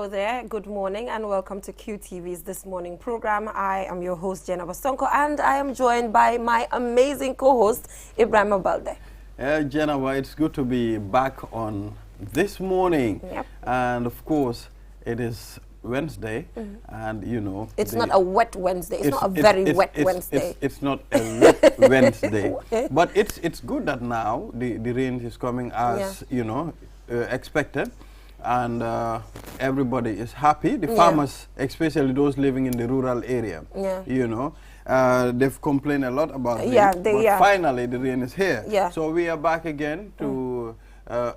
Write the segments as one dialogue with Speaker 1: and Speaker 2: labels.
Speaker 1: Hello there, good morning and welcome to QTV's This Morning program. I am your host, Jenna Bastonko, and I am joined by my amazing co-host, Ibrahim Balde.
Speaker 2: Jenna, it's good to be back on This Morning.
Speaker 1: Yep.
Speaker 2: And of course, it is Wednesday, and you know...
Speaker 1: It's not a wet Wednesday, it's not a very wet Wednesday.
Speaker 2: It's not a wet Wednesday, but it's good that now the rain is coming as, you know, expected. And everybody is happy. The farmers, especially those living in the rural area, you know, they've complained a lot about it. But finally, the rain is here. So we are back again to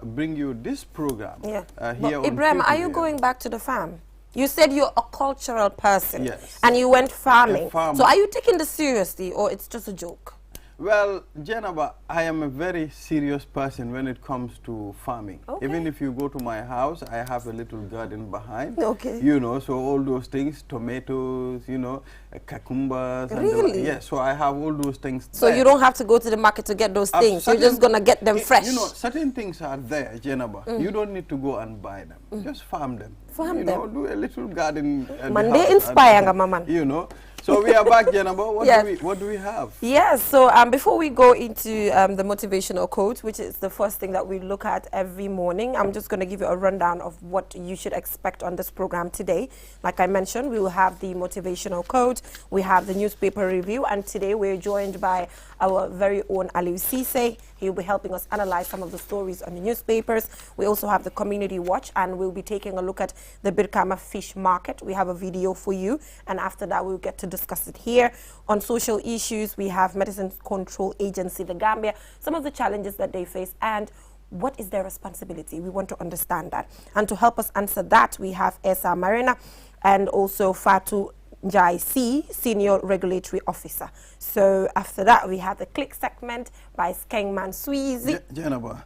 Speaker 2: bring you this program. Here on
Speaker 1: Ibrahim, are you going back to the farm? You said you're a cultural person.
Speaker 2: Yes.
Speaker 1: And you went farming. So are you taking this seriously, or it's just a joke?
Speaker 2: Well, Jenaba, I am a very serious person when it comes to farming. Even if you go to my house, I have a little garden behind. You know, so all those things, tomatoes, you know, cucumbers.
Speaker 1: Really?
Speaker 2: Yes, so I have all those things
Speaker 1: So you don't have to go to the market to get those things. You're just going to get them fresh.
Speaker 2: You know, certain things are there, Jenaba. You don't need to go and buy them. Just farm them.
Speaker 1: Farm
Speaker 2: them.
Speaker 1: Know,
Speaker 2: do a little garden.
Speaker 1: Monday inspire, Mama.
Speaker 2: You know. So we are back, Jenaba. What do we have?
Speaker 1: Yes, so before we go into the motivational quote, which is the first thing that we look at every morning, I'm just going to give you a rundown of what you should expect on this program today. Like I mentioned, we will have the motivational quote, we have the newspaper review, and today we're joined by our very own Aliou Cisse. He'll be helping us analyze some of the stories on the newspapers. We also have the community watch, and we'll be taking a look at the Brikama fish market. We have a video for you, and after that we'll get to discuss it here. On social issues, we have Medicine Control Agency, the Gambia, some of the challenges that they face, and what is their responsibility? We want to understand that. And to help us answer that, we have Esa Marina and also Fatu Njai C, Senior Regulatory Officer. So after that, we have the click segment by Skengman Sweezy.
Speaker 2: Jenaba,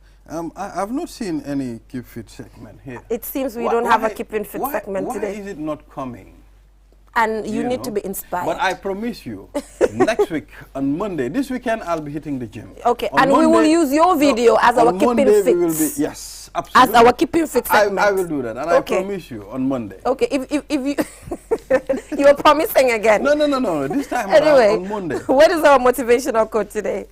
Speaker 2: I've not seen any Keep Fit segment here.
Speaker 1: It seems we don't have a Keep Fit segment today.
Speaker 2: Why is it not coming?
Speaker 1: And you need to be inspired.
Speaker 2: But I promise you, next week on Monday, this weekend I'll be hitting the gym.
Speaker 1: Okay, and Monday, we will use your video as our Keeping Fit.
Speaker 2: We will be, yes, absolutely.
Speaker 1: As our Keeping Fit segment.
Speaker 2: I will do that, and I promise you on Monday.
Speaker 1: Okay, if you you're promising again.
Speaker 2: No. This time
Speaker 1: anyway,
Speaker 2: on Monday.
Speaker 1: What is our motivational quote today?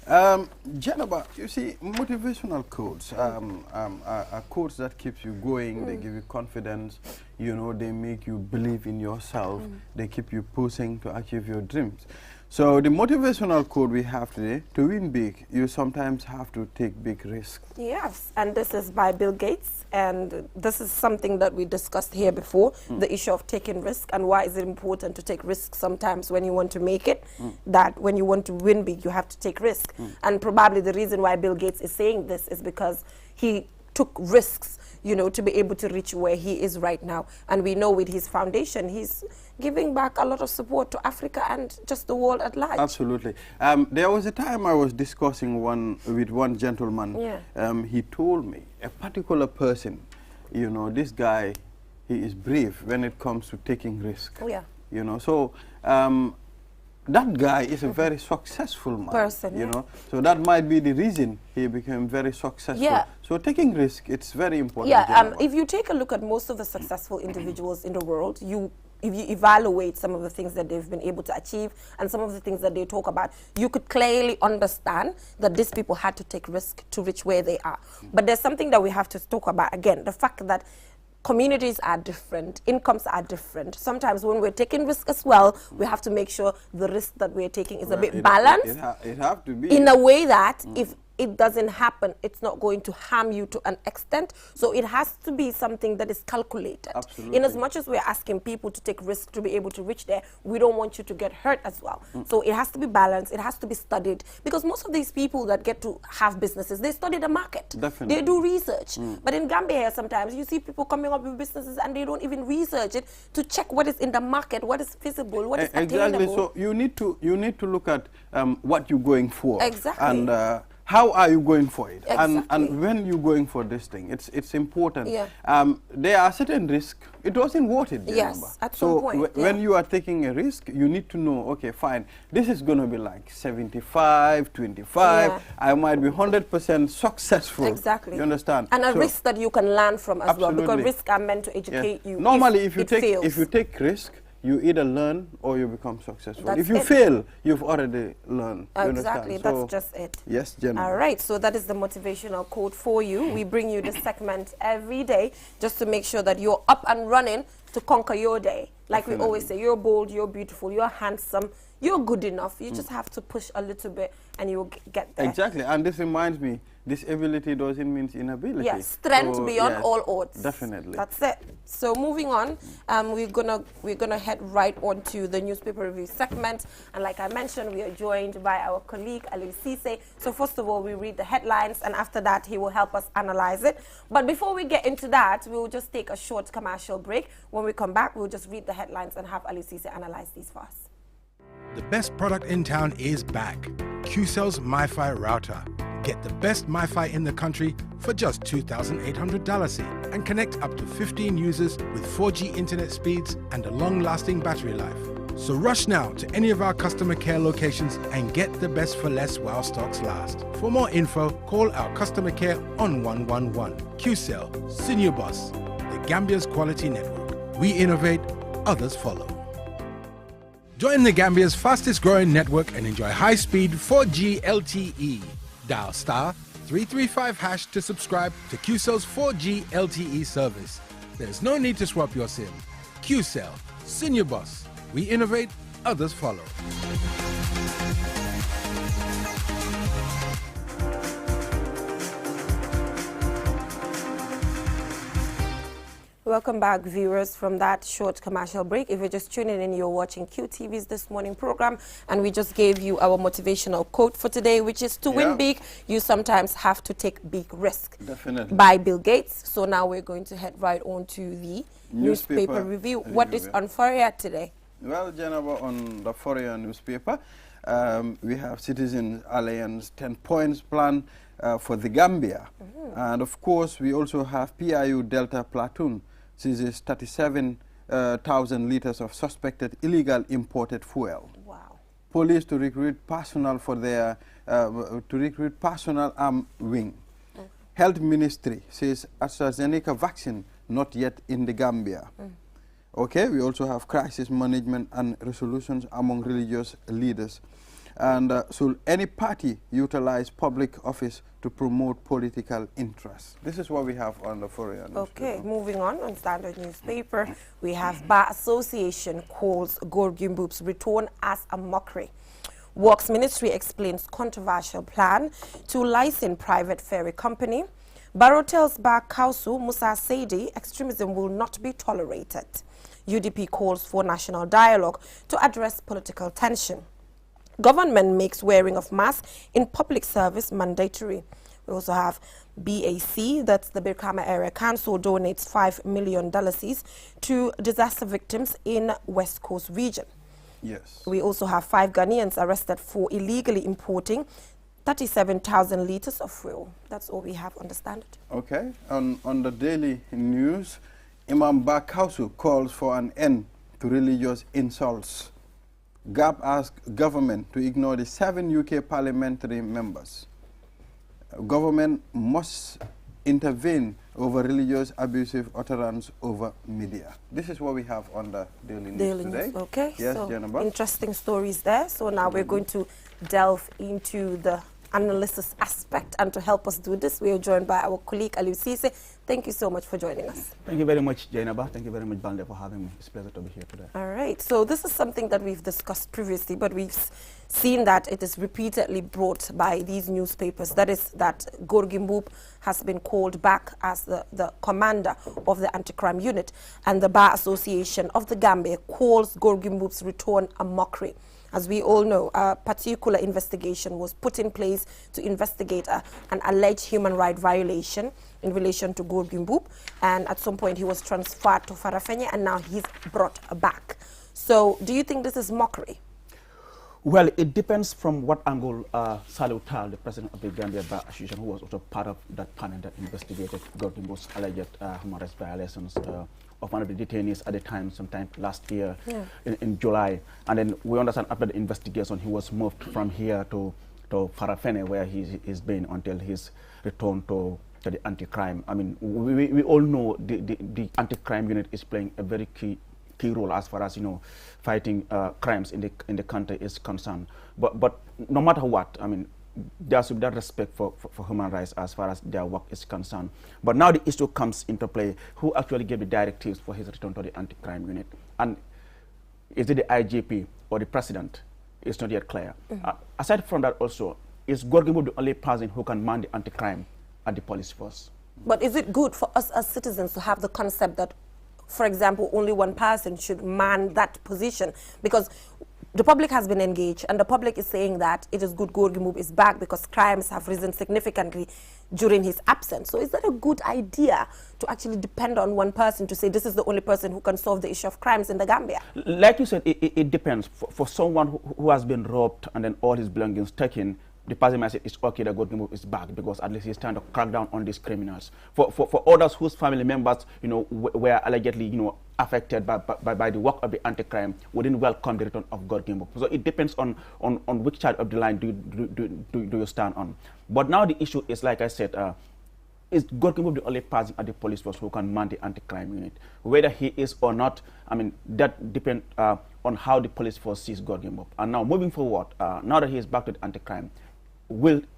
Speaker 2: Jenaba, you see, motivational quotes are quotes that keeps you going. They give you confidence. You know, they make you believe in yourself. They keep you pushing to achieve your dreams. So the motivational quote we have today: to win big, you sometimes have to take big risks.
Speaker 1: Yes, and this is by Bill Gates, and this is something that we discussed here before, the issue of taking risk and why is it important to take risks sometimes when you want to make it, that when you want to win big, you have to take risk. And probably the reason why Bill Gates is saying this is because he took risks, you know, to be able to reach where he is right now. And we know with his foundation, he's giving back a lot of support to Africa and just the world at large.
Speaker 2: Absolutely. There was a time I was discussing with one gentleman. He told me, a particular person, you know, this guy, he is brave when it comes to taking risk. You know, so that guy is a very successful man, you know, so that might be the reason he became very successful. So taking risk, it's very important.
Speaker 1: If you take a look at most of the successful individuals in the world, if you evaluate some of the things that they've been able to achieve and some of the things that they talk about, you could clearly understand that these people had to take risk to reach where they are. But there's something that we have to talk about again, the fact that communities are different, incomes are different. Sometimes when we're taking risk as well, we have to make sure the risk that we're taking is a bit balanced.
Speaker 2: It have to be.
Speaker 1: In a way that if it doesn't happen, it's not going to harm you to an extent. So it has to be something that is calculated.
Speaker 2: Absolutely.
Speaker 1: In as much as we're asking people to take risks to be able to reach there, we don't want you to get hurt as well. So it has to be balanced, it has to be studied. Because most of these people that get to have businesses, they study the market.
Speaker 2: Definitely.
Speaker 1: They do research. But in Gambia sometimes you see people coming up with businesses and they don't even research it to check what is in the market, what is feasible, what is attainable.
Speaker 2: Exactly. So you need to look at what you're going for.
Speaker 1: Exactly.
Speaker 2: And how are you going for it?
Speaker 1: Exactly.
Speaker 2: And when you're going for this thing, it's important.
Speaker 1: Yeah.
Speaker 2: There are certain risks. It wasn't worth it.
Speaker 1: Yes, at some point.
Speaker 2: When you are taking a risk, you need to know, okay, fine, this is going to be like 75, 25.
Speaker 1: Yeah.
Speaker 2: I might be 100% successful.
Speaker 1: Exactly.
Speaker 2: You understand?
Speaker 1: And a risk that you can learn from as
Speaker 2: absolutely.
Speaker 1: well, because risks are meant to educate you.
Speaker 2: Normally, if you
Speaker 1: fails.
Speaker 2: take risk, you either learn or you become successful.
Speaker 1: That's
Speaker 2: if you
Speaker 1: it.
Speaker 2: fail, you've already learned.
Speaker 1: Exactly,
Speaker 2: that's
Speaker 1: so just it.
Speaker 2: Yes, Jenna.
Speaker 1: All right, so that is the motivational quote for you. We bring you this segment every day just to make sure that you're up and running to conquer your day. Like we always say, you're bold, you're beautiful, you're handsome, you're good enough. You just have to push a little bit and you'll get there.
Speaker 2: Exactly, and this reminds me, disability doesn't mean inability.
Speaker 1: Yes, strength beyond all odds.
Speaker 2: Definitely.
Speaker 1: That's it. So moving on, we're gonna head right on to the newspaper review segment, and like I mentioned, we are joined by our colleague Ali Cisse. So first of all, we read the headlines, and after that, he will help us analyze it. But before we get into that, we will just take a short commercial break. When we come back, we'll just read the headlines and have Ali Cisse analyze these for us.
Speaker 3: The best product in town is back. QCell's MiFi router. Get the best MiFi in the country for just $2,800 and connect up to 15 users with 4G internet speeds and a long-lasting battery life. So rush now to any of our customer care locations and get the best for less while stocks last. For more info, call our customer care on 111. QCell, Senior Boss, the Gambia's quality network. We innovate, others follow. Join the Gambia's fastest growing network and enjoy high-speed 4G LTE. Dial *335# to subscribe to QCell's 4G LTE service. There's no need to swap your SIM. QCell, Senior Boss. We innovate, others follow.
Speaker 1: Welcome back, viewers, from that short commercial break. If you're just tuning in, you're watching QTV's This Morning program, and we just gave you our motivational quote for today, which is to win big, you sometimes have to take big risk.
Speaker 2: Definitely.
Speaker 1: By Bill Gates. So now we're going to head right on to the newspaper review. What is on Ferry today?
Speaker 2: Well, Jenna, on the Ferry newspaper, we have Citizens Alliance 10 points plan for the Gambia. And of course, we also have PIU Delta Platoon, seizes 37,000 liters of suspected illegal imported fuel.
Speaker 1: Wow.
Speaker 2: Police to recruit personnel for their arm wing. Health Ministry says AstraZeneca vaccine not yet in the Gambia. Okay, we also have crisis management and resolutions among religious leaders. And should any party utilize public office to promote political interests? This is what we have on the foreign.
Speaker 1: Okay, moving on Standard newspaper, we have Bar Association calls Gorgimboop's return as a mockery. Works Ministry explains controversial plan to license private ferry company. Barrow tells Bar Council Musa Saidi extremism will not be tolerated. UDP calls for national dialogue to address political tension. Government makes wearing of mask in public service mandatory. We also have BAC, that's the Brikama Area Council, donates $5 million to disaster victims in West Coast region.
Speaker 2: Yes.
Speaker 1: We also have 5 Ghanaians arrested for illegally importing 37,000 liters of fuel. That's all we have on the Standard.
Speaker 2: Okay. On the daily news, Imam Bakausu calls for an end to religious insults. GAP asked government to ignore the 7 UK parliamentary members. Government must intervene over religious abusive utterance over media. This is what we have on the daily news today.
Speaker 1: Okay,
Speaker 2: yes,
Speaker 1: so
Speaker 2: Jennifer.
Speaker 1: Interesting stories there. So now we're going to delve into the analysis aspect, and to help us do this, we are joined by our colleague Ali Cisse. Thank you so much for joining us.
Speaker 4: Thank you very much, Jainaba. Thank you very much, Bande, for having me. It's a pleasure to be here today.
Speaker 1: All right. So this is something that we've discussed previously, but we've seen that it is repeatedly brought by these newspapers. That is that Gorgimboop has been called back as the commander of the anti-crime unit, and the Bar Association of the Gambia calls Gorgimboop's return a mockery. As we all know, a particular investigation was put in place to investigate an alleged human rights violation in relation to Gorgimboop, and at some point he was transferred to Farafenni, and now he's brought back. So do you think this is mockery?
Speaker 4: Well, it depends from what angle Salou Tal, the president of the Gambia Bar Association, who was also part of that panel that investigated Gordon's alleged human rights violations of one of the detainees at the time, sometime last year in July. And then we understand after the investigation, he was moved from here to Farafene, where he's been until his return to the anti-crime. I mean, we all know the anti-crime unit is playing a very key role as far as fighting crimes in the country is concerned. But no matter what, I mean, there should be that respect for human rights as far as their work is concerned. But now the issue comes into play: who actually gave the directives for his return to the anti-crime unit, and is it the IGP or the president? It's not yet clear. Aside from that, also, is Gorgimbo the only person who can man the anti-crime at the police force?
Speaker 1: But is it good for us as citizens to have the concept that, for example, only one person should man that position? Because the public has been engaged, and the public is saying that it is good Gorgimbo is back because crimes have risen significantly during his absence. So is that a good idea to actually depend on one person to say this is the only person who can solve the issue of crimes in the Gambia?
Speaker 4: Like you said, it depends. For someone who has been robbed and then all his belongings taken, the person might say it's okay that Gorgimbo is back because at least he's trying to crack down on these criminals. For others whose family members, were allegedly, affected by the work of the anti-crime, wouldn't welcome the return of Gorgimbo. So it depends on which side of the line do you stand on. But now the issue is, like I said, is Gorgimbo the only person at the police force who can man the anti-crime unit? Whether he is or not, I mean, that depends on how the police force sees Gorgimbo. And now moving forward, now that he is back to the anti-crime,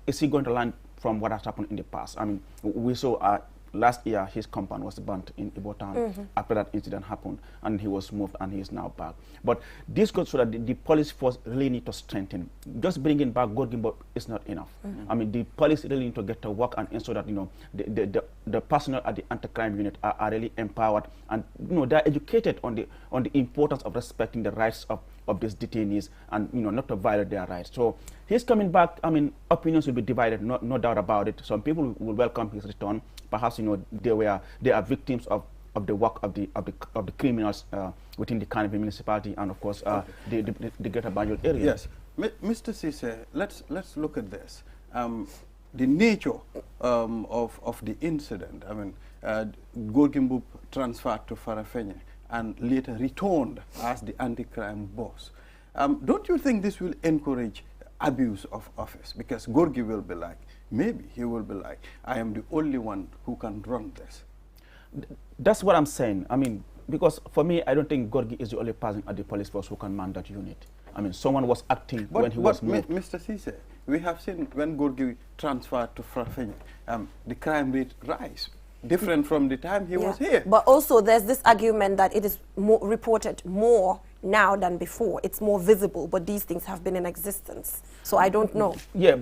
Speaker 4: is he going to learn from what has happened in the past? I mean, we saw last year his compound was burnt in Ibo Town after that incident happened, and he was moved and he is now back. But this goes so that the police force really need to strengthen. Just bringing back Gorgimbo is not enough. I mean, the police really need to get to work and ensure that the personnel at the anti-crime unit are really empowered, and they're educated on the importance of respecting the rights of these detainees and not to violate their rights. So he's coming back. I mean, opinions will be divided, no doubt about it. Some people will welcome his return. Perhaps they are victims of the work of the criminals within the Carnaby municipality and of course the Greater Banjul area.
Speaker 2: Yes, Mr. Cisse, let's look at this. The nature of the incident. I mean, Gorgimbo transferred to Farafenye and later returned as the anti-crime boss. Don't you think this will encourage abuse of office? Because Gorgi will be like, maybe he will be like, I am the only one who can run this.
Speaker 4: That's what I'm saying. I mean, because for me, I don't think Gorgi is the only person at the police force who can man that unit. I mean, someone was acting when he was moved.
Speaker 2: Mr. Cisse, we have seen when Gorgi transferred to Farafenye, the crime rate rise. Different from the time he was here.
Speaker 1: But also there's this argument that it is reported more now than before. It's more visible, but these things have been in existence. So I don't know.
Speaker 4: Yeah,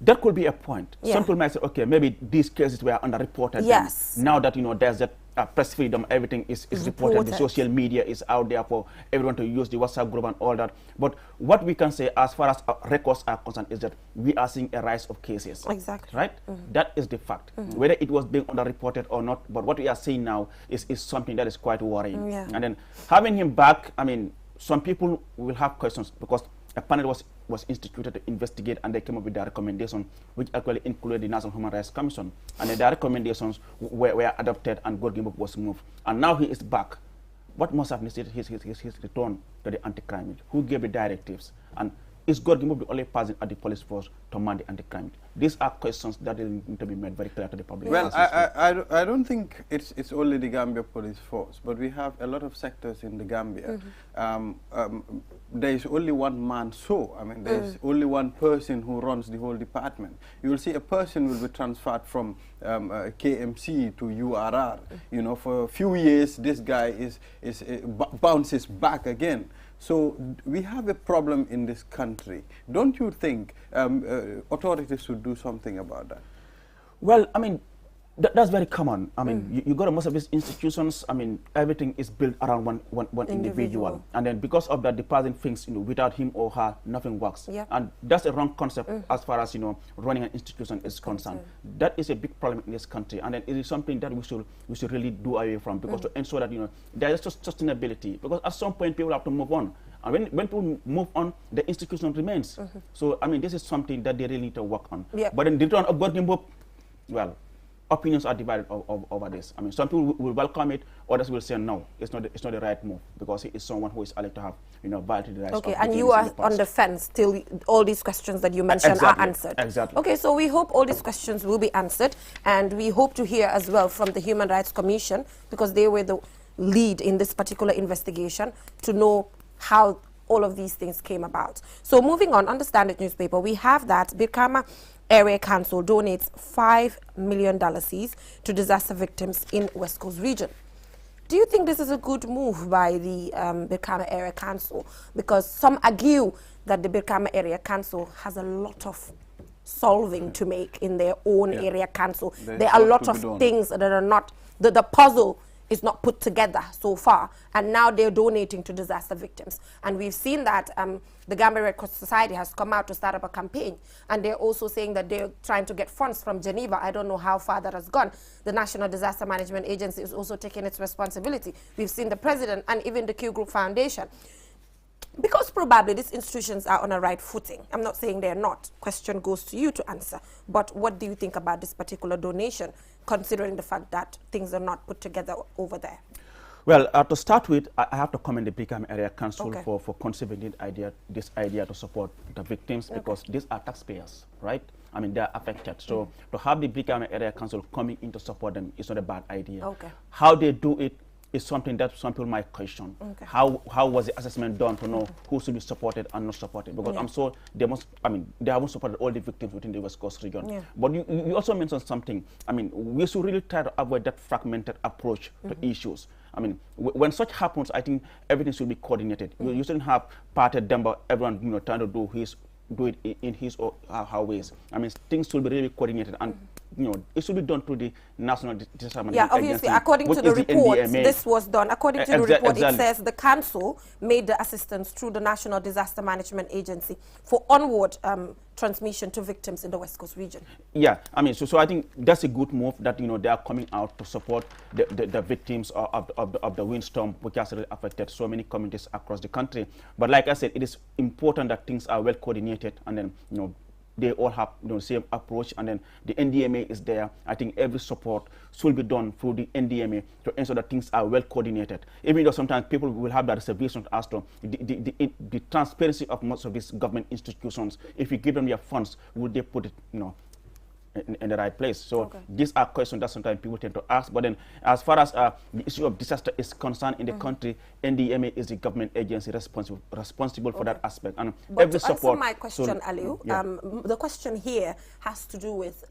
Speaker 4: that could be a point. Some people might say, okay, maybe these cases were underreported.
Speaker 1: Yes.
Speaker 4: Now that, there's that press freedom, everything is reported. The social media is out there for everyone to use, the WhatsApp group and all that. But what we can say as far as records are concerned is that we are seeing a rise of cases.
Speaker 1: Exactly.
Speaker 4: Right? That is the fact. Whether it was being underreported or not, but what we are seeing now is something that is quite worrying. And then having him back, I mean, some people will have questions because a panel was instituted to investigate, and they came up with their recommendation, which actually included the National Human Rights Commission. And then their recommendations were adopted, and Gorgimbo was moved. And now he is back. What must have necessitated his return to the anti-crime unit? Who gave the directives? And is Gorgimbo the only person at the police force to man the anti-crime unit? These are questions that need to be made very clear to the public.
Speaker 2: Well, I don't think it's only the Gambia police force, but we have a lot of sectors in the Gambia. There is only one man show. I mean, there is only one person who runs the whole department. You will see a person will be transferred from KMC to URR. For a few years, this guy bounces back again. So we have a problem in this country. Don't you think authorities should do something about that?
Speaker 4: Well, I mean, that's very common. I mean, you go to most of these institutions, I mean, everything is built around one individual. And then because of that, the person thinks, without him or her, nothing works. And that's a wrong concept as far as, running an institution is concerned. That is a big problem in this country. And then it is something that we should really do away from, because to ensure that, there is sustainability. Because at some point, people have to move on. And when people move on, the institution remains. So, I mean, this is something that they really need to work on.
Speaker 1: Yep.
Speaker 4: But in the return of Gorgim Book, well, opinions are divided over this. I mean, some people will welcome it, others will say no, it's not the right move, because he is someone who is allowed to have, violated the rights of
Speaker 1: and you are on the fence till all these questions that you mentioned are answered.
Speaker 4: Exactly.
Speaker 1: Okay, so we hope all these questions will be answered, and we hope to hear as well from the Human Rights Commission, because they were the lead in this particular investigation, to know how all of these things came about. So moving on the Standard newspaper, we have that Brikama Area Council donates $5 million to disaster victims in West Coast region. Do you think this is a good move by the Brikama Area Council? Because some argue that the Brikama Area Council has a lot of solving to make in their own area council. There are a lot of things that are not, the puzzle is not put together so far, and now they're donating to disaster victims. And we've seen that the Gambia Red Cross Society has come out to start up a campaign, and they're also saying that they're trying to get funds from Geneva. I don't know how far that has gone. The National Disaster Management Agency is also taking its responsibility. We've seen the president and even the Q Group Foundation. Because probably these institutions are on a right footing. I'm not saying they're not. Question goes to you to answer. But what do you think about this particular donation, considering the fact that things are not put together over there?
Speaker 4: Well, to start with, I have to commend the Brikama Area Council for conceiving this idea to support the victims, because these are taxpayers, right? I mean, they are affected. So to have the Brikama Area Council coming in to support them is not a bad idea. How they do it is something that some people might question. How was the assessment done to know who should be supported and not supported? Because I'm sure they haven't supported all the victims within the West Coast region. But you also mentioned something. I mean, we should really try to avoid that fragmented approach to issues. I mean, when such happens, I think everything should be coordinated. You shouldn't have parted Denver, everyone trying to do it in his or her ways. I mean, things should be really coordinated, and it should be done through the National Disaster Management Agency.
Speaker 1: Obviously, according to the report, this was done. According to the report, it says the council made the assistance through the National Disaster Management Agency for onward transmission to victims in the West Coast region. Yeah,
Speaker 4: I mean, so I think that's a good move that they are coming out to support the victims of the windstorm, which has really affected so many communities across the country. But like I said, it is important that things are well coordinated, and then they all have the same approach, and then the NDMA is there. I think every support should be done through the NDMA to ensure that things are well coordinated. Even though sometimes people will have that reservation as to the transparency of most of these government institutions. If you give them their funds, would they put it, in the right place? So these are questions that sometimes people tend to ask. But then, as far as the issue of disaster is concerned in the country, NDMA is the government agency responsible for that aspect. And
Speaker 1: but
Speaker 4: every
Speaker 1: to
Speaker 4: support.
Speaker 1: Answer my question, Aliu, the question here has to do with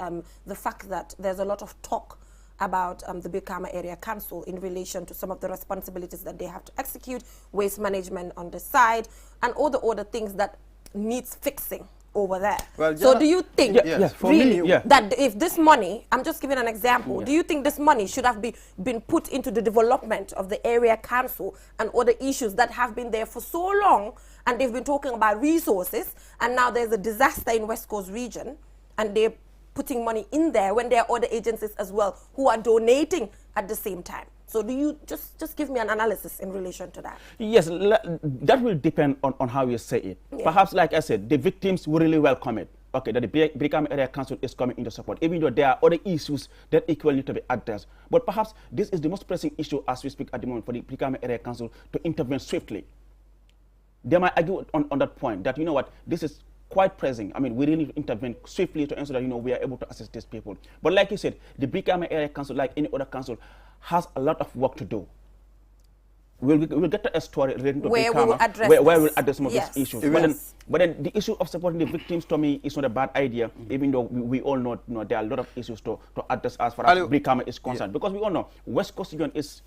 Speaker 1: the fact that there's a lot of talk about the Brikama Area Council in relation to some of the responsibilities that they have to execute, waste management on the side, and all the other things that needs fixing over there. Well, so do you think that if this money, I'm just giving an example, do you think this money should have been put into the development of the area council and other issues that have been there for so long, and they've been talking about resources, and now there's a disaster in West Coast region, and they're putting money in there when there are other agencies as well who are donating at the same time? So do you just give me an analysis in relation to that?
Speaker 4: Yes, that will depend on how you say it. Perhaps, like I said, the victims will really welcome it. Okay, that the Brikama Area Council is coming into support, even though there are other issues that equally need to be addressed. But perhaps this is the most pressing issue as we speak at the moment for the Brikama Area Council to intervene swiftly. They might argue on that point that, this is quite pressing. I mean, we really need to intervene swiftly to ensure that, we are able to assist these people. But like you said, the Brikama Area Council, like any other council, has a lot of work to do. We'll get to a story relating to Brikama, where we'll address some of these issues. But then the issue of supporting the victims, to me, is not a bad idea, even though we all know, there are a lot of issues to address as far as Brikama is concerned. Because we all know West Coast region is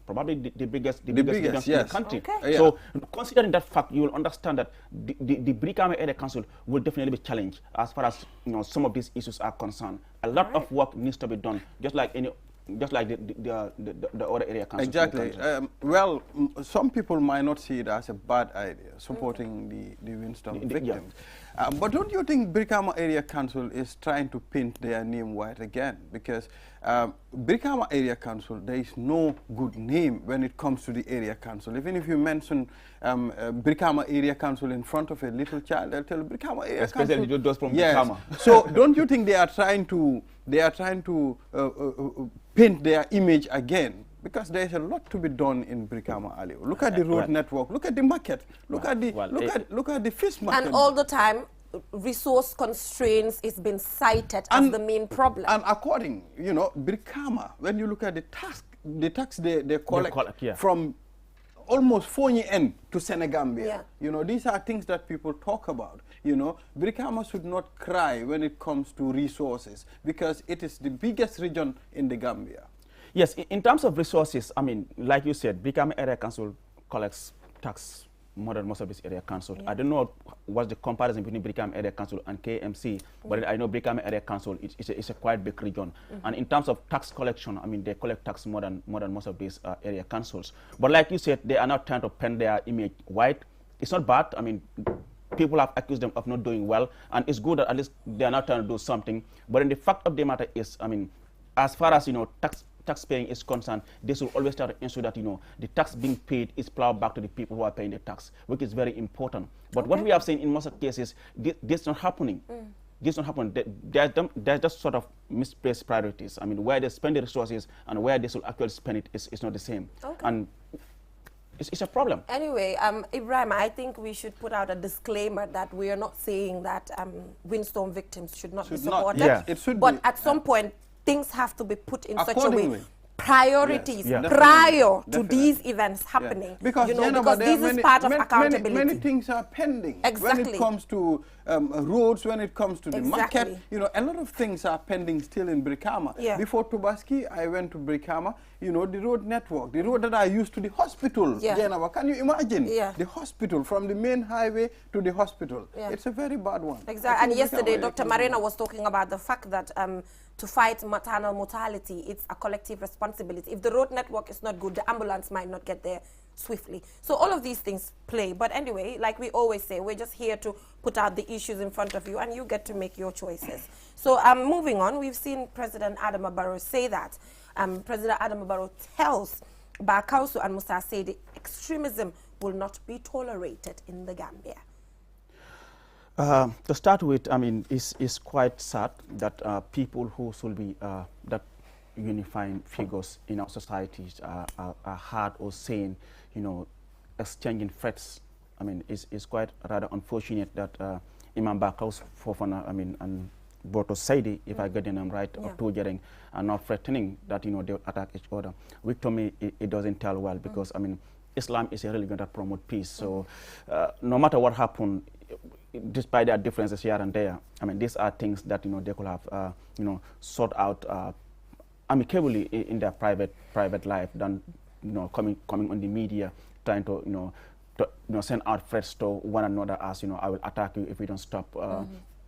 Speaker 4: probably the biggest region in the country. So considering that fact, you will understand that the Brikama Area Council will definitely be challenged as far as some of these issues are concerned. A lot of work needs to be done, just like the other area councils.
Speaker 2: Exactly. Well, some people might not see it as a bad idea, supporting the windstorm victims. But don't you think Brikama Area Council is trying to paint their name white again? Because Brikama Area Council, there is no good name when it comes to the area council. Even if you mention Brikama Area Council in front of a little child, they'll tell Brikama Area Council.
Speaker 4: Especially those from
Speaker 2: yes.
Speaker 4: Brikama.
Speaker 2: So don't you think they are trying to paint their image again? Because there is a lot to be done in Brikama, Ali. Look at the road network. Look at the market. Look at the look at the fish market.
Speaker 1: And all the time, resource constraints is been cited as the main problem.
Speaker 2: And according, you know, Brikama, when you look at the tax they collect from almost Fonyi end to Senegambia. You know, these are things that people talk about. You know, Brikama should not cry when it comes to resources because it is the biggest region in the Gambia.
Speaker 4: Yes, in terms of resources, I mean, like you said, Brikama Area Council collects tax more than most of this area council. I don't know what's the comparison between Brikama Area Council and KMC, but I know Brikama Area Council is a quite big region. And in terms of tax collection, I mean, they collect tax more than most of these area councils. But like you said, they are not trying to paint their image white. It's not bad. I mean, people have accused them of not doing well, and it's good that at least they are not trying to do something. But the fact of the matter is, I mean, as far as, you know, tax paying is concerned, they should always try to ensure that, you know, the tax being paid is plowed back to the people who are paying the tax, which is very important. But what we have seen in most of cases, this is not happening. This is not happening. There's just sort of misplaced priorities. I mean, where they spend the resources and where they should actually spend it is not the same. And it's a problem.
Speaker 1: Anyway, Ibrahim, I think we should put out a disclaimer that we are not saying that windstorm victims should not be supported.
Speaker 2: It should
Speaker 1: but
Speaker 2: be,
Speaker 1: at some point, things have to be put in such a way.
Speaker 2: Priorities
Speaker 1: prior to these events happening.
Speaker 2: Because,
Speaker 1: you know, because this is part of accountability.
Speaker 2: Many things are pending. When it comes to roads, when it comes to the market, you know, a lot of things are pending still in Brikama. Before Tobaski, I went to Brikama, you know, the road network, the road that I used to the hospital. Can you imagine? The hospital, from the main highway to the hospital. It's a very bad one.
Speaker 1: Exactly. And yesterday, Dr. Marina was talking about the fact that to fight maternal mortality, it's a collective responsibility. If the road network is not good, the ambulance might not get there swiftly. So all of these things play. But anyway, like we always say, we're just here to put out the issues in front of you, and you get to make your choices. So moving on, we've seen President Adama Barrow say that. President Adama Barrow tells Bakausu and Musa Seydi extremism will not be tolerated in the Gambia.
Speaker 4: To start with, I mean, it's quite sad that people who should be that unifying figures in our societies are hard or sane, you know, exchanging threats. I mean, it's quite rather unfortunate that Imam Bakausu Fofana, I mean, and Boto Saidi, if I get the name right, or Tujereng, are not threatening that, you know, they will attack each other. Which to me, it doesn't tell well, because, I mean, Islam is a religion that promotes peace. So no matter what happened, despite their differences here and there, I mean, these are things that, you know, they could have, you know, sort out amicably in their private life than, you know, coming on the media, trying to, you know, send out threats to one another as, you know, I will attack you if we don't stop,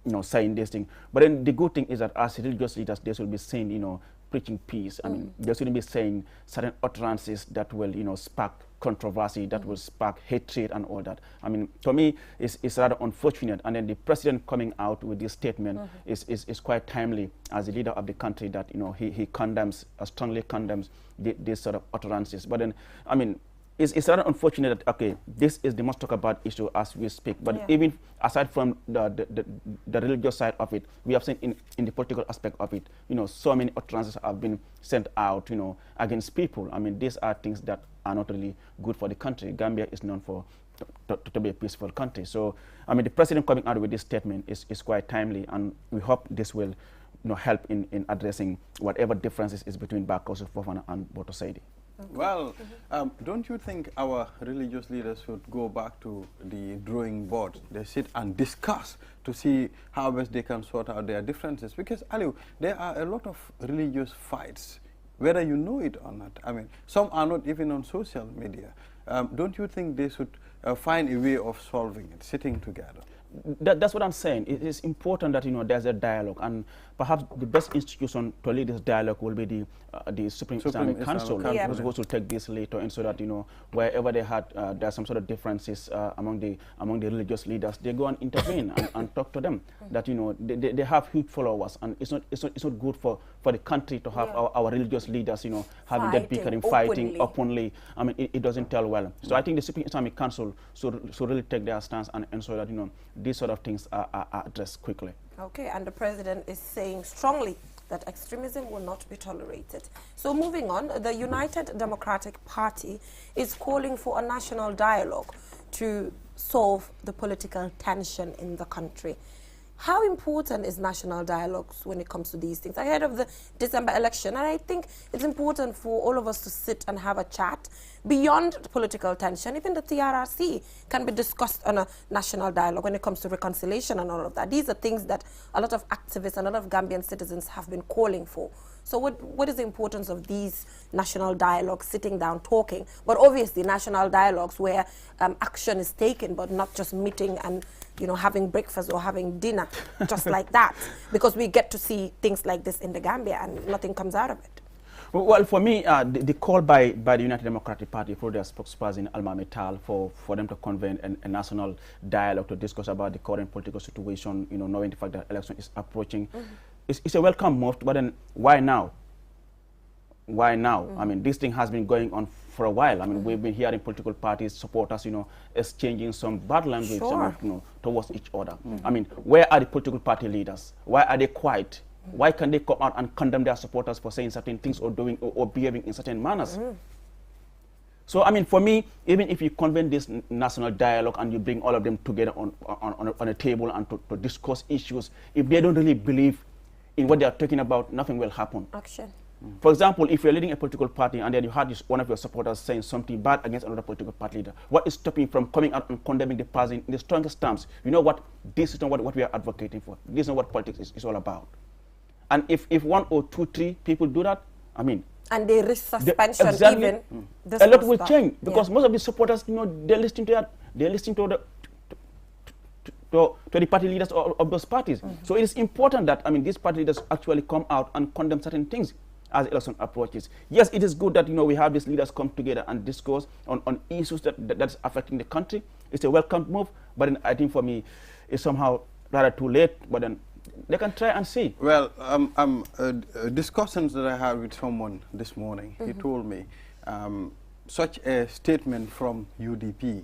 Speaker 4: you know, saying this thing. But then the good thing is that as religious leaders, they should be saying, you know, preaching peace. I mean, they shouldn't be saying certain utterances that will, you know, spark controversy, that will spark hatred and all that. I mean, to me, it's rather unfortunate. And then the president coming out with this statement is quite timely as the leader of the country, that, you know, he condemns, strongly condemns these sort of utterances. But then, I mean, it's rather unfortunate that, okay, this is the most talked about issue as we speak, but even aside from the religious side of it, we have seen in the political aspect of it, you know, so many utterances have been sent out, you know, against people. I mean, these are things that are not really good for the country. Gambia is known for to be a peaceful country. So, I mean, the president coming out with this statement is quite timely, and we hope this will, you know, help in addressing whatever differences is between Bakausu Fofana and Boto Saidi.
Speaker 2: Well, don't you think our religious leaders should go back to the drawing board? They sit and discuss to see how best they can sort out their differences. Because, Aliu, there are a lot of religious fights, whether you know it or not. I mean, some are not even on social media. Don't you think they should find a way of solving it, sitting together?
Speaker 4: that's what I'm saying. It is important that, you know, there's a dialogue, and perhaps the best institution to lead this dialogue will be the Supreme Islamic Council, who's supposed to take this lead to ensure that, you know, wherever they had there's some sort of differences among the religious leaders, they go and intervene and talk to them. That, you know, they have huge followers, and it's not good for the country to have our religious leaders, you know, having that bickering, fighting openly. I mean, it doesn't tell well. So I think the Supreme Islamic Council should really take their stance and ensure that, you know, these sort of things are addressed quickly.
Speaker 1: Okay, and the president is saying strongly that extremism will not be tolerated. So moving on, the United Democratic Party is calling for a national dialogue to solve the political tension in the country. How important is national dialogues when it comes to these things? Ahead of the December election, and I think it's important for all of us to sit and have a chat beyond the political tension. Even the TRRC can be discussed on a national dialogue when it comes to reconciliation and all of that. These are things that a lot of activists and a lot of Gambian citizens have been calling for. So what is the importance of these national dialogues, sitting down, talking, but obviously national dialogues where action is taken, but not just meeting and, you know, having breakfast or having dinner, just like that, because we get to see things like this in the Gambia and nothing comes out of it.
Speaker 4: Well, for me, the call by the United Democratic Party through their spokesperson Alma Metal for them to convene a national dialogue to discuss about the current political situation, you know, knowing the fact that election is approaching, it's a welcome move. But then why now? Why now? I mean, this thing has been going on for a while. I mean, we've been hearing political parties, supporters, you know, exchanging some bad language, you know, towards each other. I mean, where are the political party leaders? Why are they quiet? Why can they come out and condemn their supporters for saying certain things or doing or behaving in certain manners? So, I mean, for me, even if you convene this national dialogue and you bring all of them together on a table and to discuss issues, if they don't really believe in what they are talking about, nothing will happen.
Speaker 1: Action.
Speaker 4: For example, if you're leading a political party and then you had one of your supporters saying something bad against another political party leader, what is stopping you from coming out and condemning the person in the strongest terms? You know what? This is not what we are advocating for. This is not what politics is all about. And if 1 or 2, 3 people do that, I mean,
Speaker 1: and they risk suspension,
Speaker 4: exactly,
Speaker 1: even
Speaker 4: a lot will change, because most of the supporters, you know, they're listening to that, they're listening to the party leaders of those parties. So it is important that, I mean, these party leaders actually come out and condemn certain things as election approaches. Yes, it is good that, you know, we have these leaders come together and discuss on issues that's affecting the country. It's a welcome move, but then I think for me, it's somehow rather too late, but then they can try and see.
Speaker 2: Well, discussions that I had with someone this morning, he told me such a statement from UDP,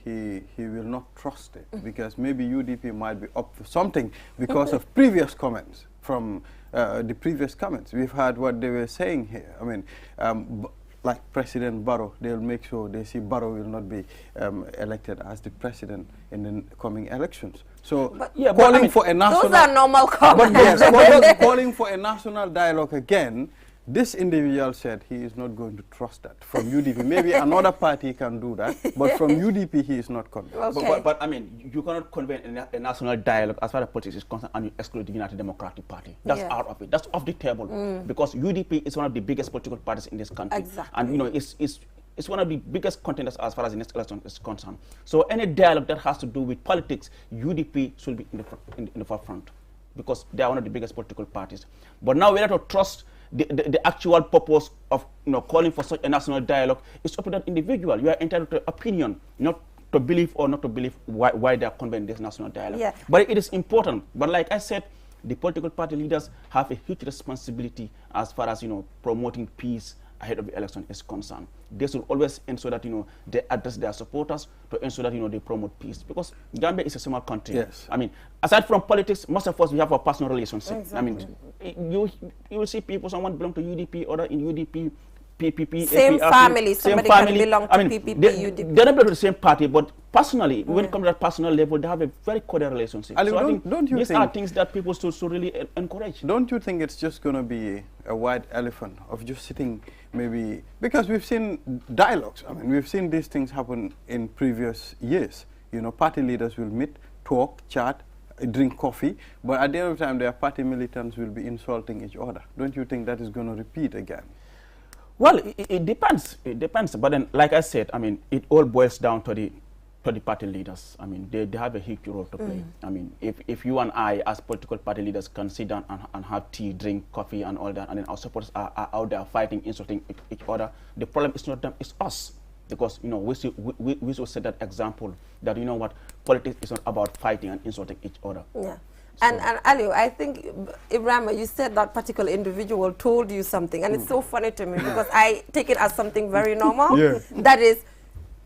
Speaker 2: he will not trust it, because maybe UDP might be up for something because of previous comments from the previous comments. We've heard what they were saying here. I mean, like President Barrow, they'll make sure they see Barrow will not be elected as the president in the coming elections. So, calling for a national...
Speaker 1: Those are normal comments.
Speaker 2: But yes, calling for a national dialogue again, this individual said he is not going to trust that from UDP. Maybe another party can do that, but from UDP he is not convinced.
Speaker 1: Okay.
Speaker 4: But I mean, you cannot convene a national dialogue as far as politics is concerned and you exclude the United Democratic Party. That's out of it. That's off the table, because UDP is one of the biggest political parties in this country. Exactly. And, you know, it's one of the biggest contenders as far as the next election is concerned. So any dialogue that has to do with politics, UDP should be in the forefront, because they are one of the biggest political parties. But now we have to trust the actual purpose of, you know, calling for such a national dialogue. It's up to that individual. You are entitled to opinion, not to believe or not to believe why they are convening this national dialogue. Yeah. But it is important. But like I said, the political party leaders have a huge responsibility as far as, you know, promoting peace ahead of the election is concerned. They should always ensure that, you know, they address their supporters to ensure that, you know, they promote peace, because Gambia is a small country. Yes. I mean, aside from politics, most of us, we have a personal relationship. Exactly. I mean, you will see people, someone belong to UDP, other in UDP, PPP,
Speaker 1: same
Speaker 4: APRP,
Speaker 1: family, somebody can belong to PPP, UDP.
Speaker 4: They don't belong to the same party, but personally, when it comes to that personal level, they have a very cordial relationship.
Speaker 2: Ali,
Speaker 4: so I
Speaker 2: think
Speaker 4: these are things that people should really encourage.
Speaker 2: Don't you think it's just going to be a white elephant of just sitting, maybe, because we've seen dialogues. I mean, we've seen these things happen in previous years. You know, party leaders will meet, talk, chat, drink coffee, but at the end of the time, their party militants will be insulting each other. Don't you think that is going to repeat again?
Speaker 4: Well, it depends. It depends. But then, like I said, I mean, it all boils down to the to the party leaders. I mean, they have a huge role to play. I mean, if you and I, as political party leaders, can sit down and have tea, drink coffee and all that, and then our supporters are out there fighting, insulting each other, the problem is not them, it's us. Because, you know, we should set that example that, you know what, politics is not about fighting and insulting each other.
Speaker 1: Yeah. So. And Aliu, I think, Ibrahima, you said that particular individual told you something, and it's so funny to me because I take it as something very normal. Yeah. That is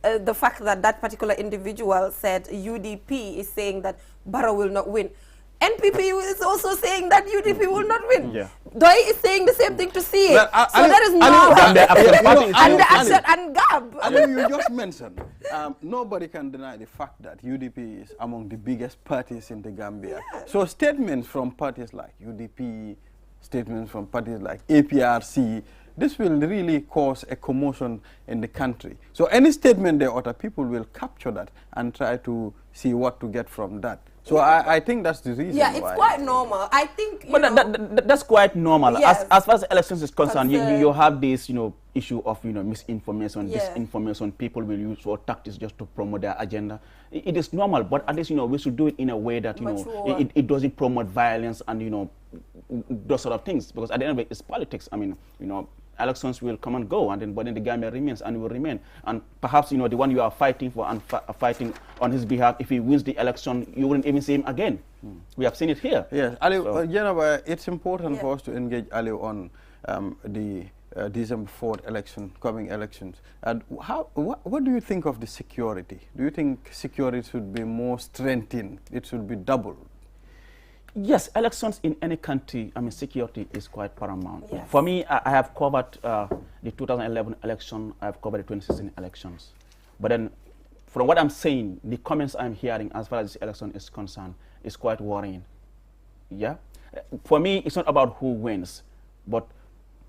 Speaker 1: the fact that that particular individual said UDP is saying that Barrow will not win. NPP is also saying that UDP will not win. Yeah. Doi is saying the same thing to see it. So that is normal. And the action and GAB.
Speaker 2: I mean, you just mentioned, nobody can deny the fact that UDP is among the biggest parties in the Gambia. Yeah. So statements from parties like UDP, statements from parties like APRC, this will really cause a commotion in the country. So any statement they utter, people will capture that and try to see what to get from that. So yeah. I think that's the reason.
Speaker 1: Yeah, it's
Speaker 2: why.
Speaker 1: Quite normal. I think.
Speaker 4: But that's quite normal. Yes. As far as elections is concerned, you have this, you know, issue of, you know, misinformation, disinformation. People will use for tactics just to promote their agenda. It is normal, but at least, you know, we should do it in a way that, you know, it doesn't promote violence and, you know, those sort of things. Because at the end of it, it's politics. I mean, you know, elections will come and go, and then, but then the Gambia remains and will remain. And perhaps, you know, the one you are fighting for and fighting on his behalf, if he wins the election, you wouldn't even see him again. We have seen it here.
Speaker 2: Yes, Ali, so. It's important for us to engage Ali on the December 4th election, coming elections. And what do you think of the security? Do you think security should be more strengthened? It should be doubled?
Speaker 4: Yes, elections in any country, I mean, security is quite paramount. Yes. For me, I have covered the 2011 election, I have covered the 2016 elections. But then, from what I'm saying, the comments I'm hearing as far as this election is concerned is quite worrying. Yeah? For me, it's not about who wins, but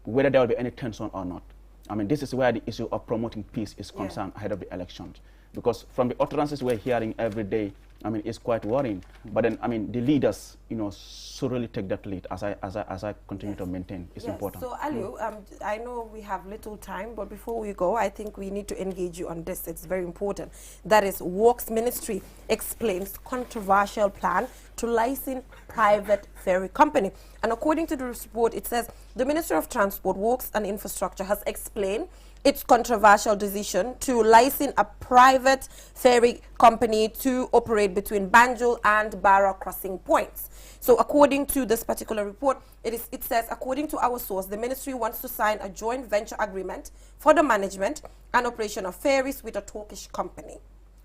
Speaker 4: whether there will be any tension or not. I mean, this is where the issue of promoting peace is concerned ahead of the elections. Because from the utterances we're hearing every day, I mean, it's quite worrying. But then, I mean, the leaders, you know, should really take that lead as I continue to maintain. It's important.
Speaker 1: So, Aliu, I know we have little time, but before we go, I think we need to engage you on this. It's very important. That is, Works Ministry explains controversial plan to license private ferry company. And according to the report, it says the Ministry of Transport, Works and Infrastructure has explained its controversial decision to license a private ferry company to operate between Banjul and Barra crossing points. So according to this particular report, it says, according to our source, the ministry wants to sign a joint venture agreement for the management and operation of ferries with a Turkish company.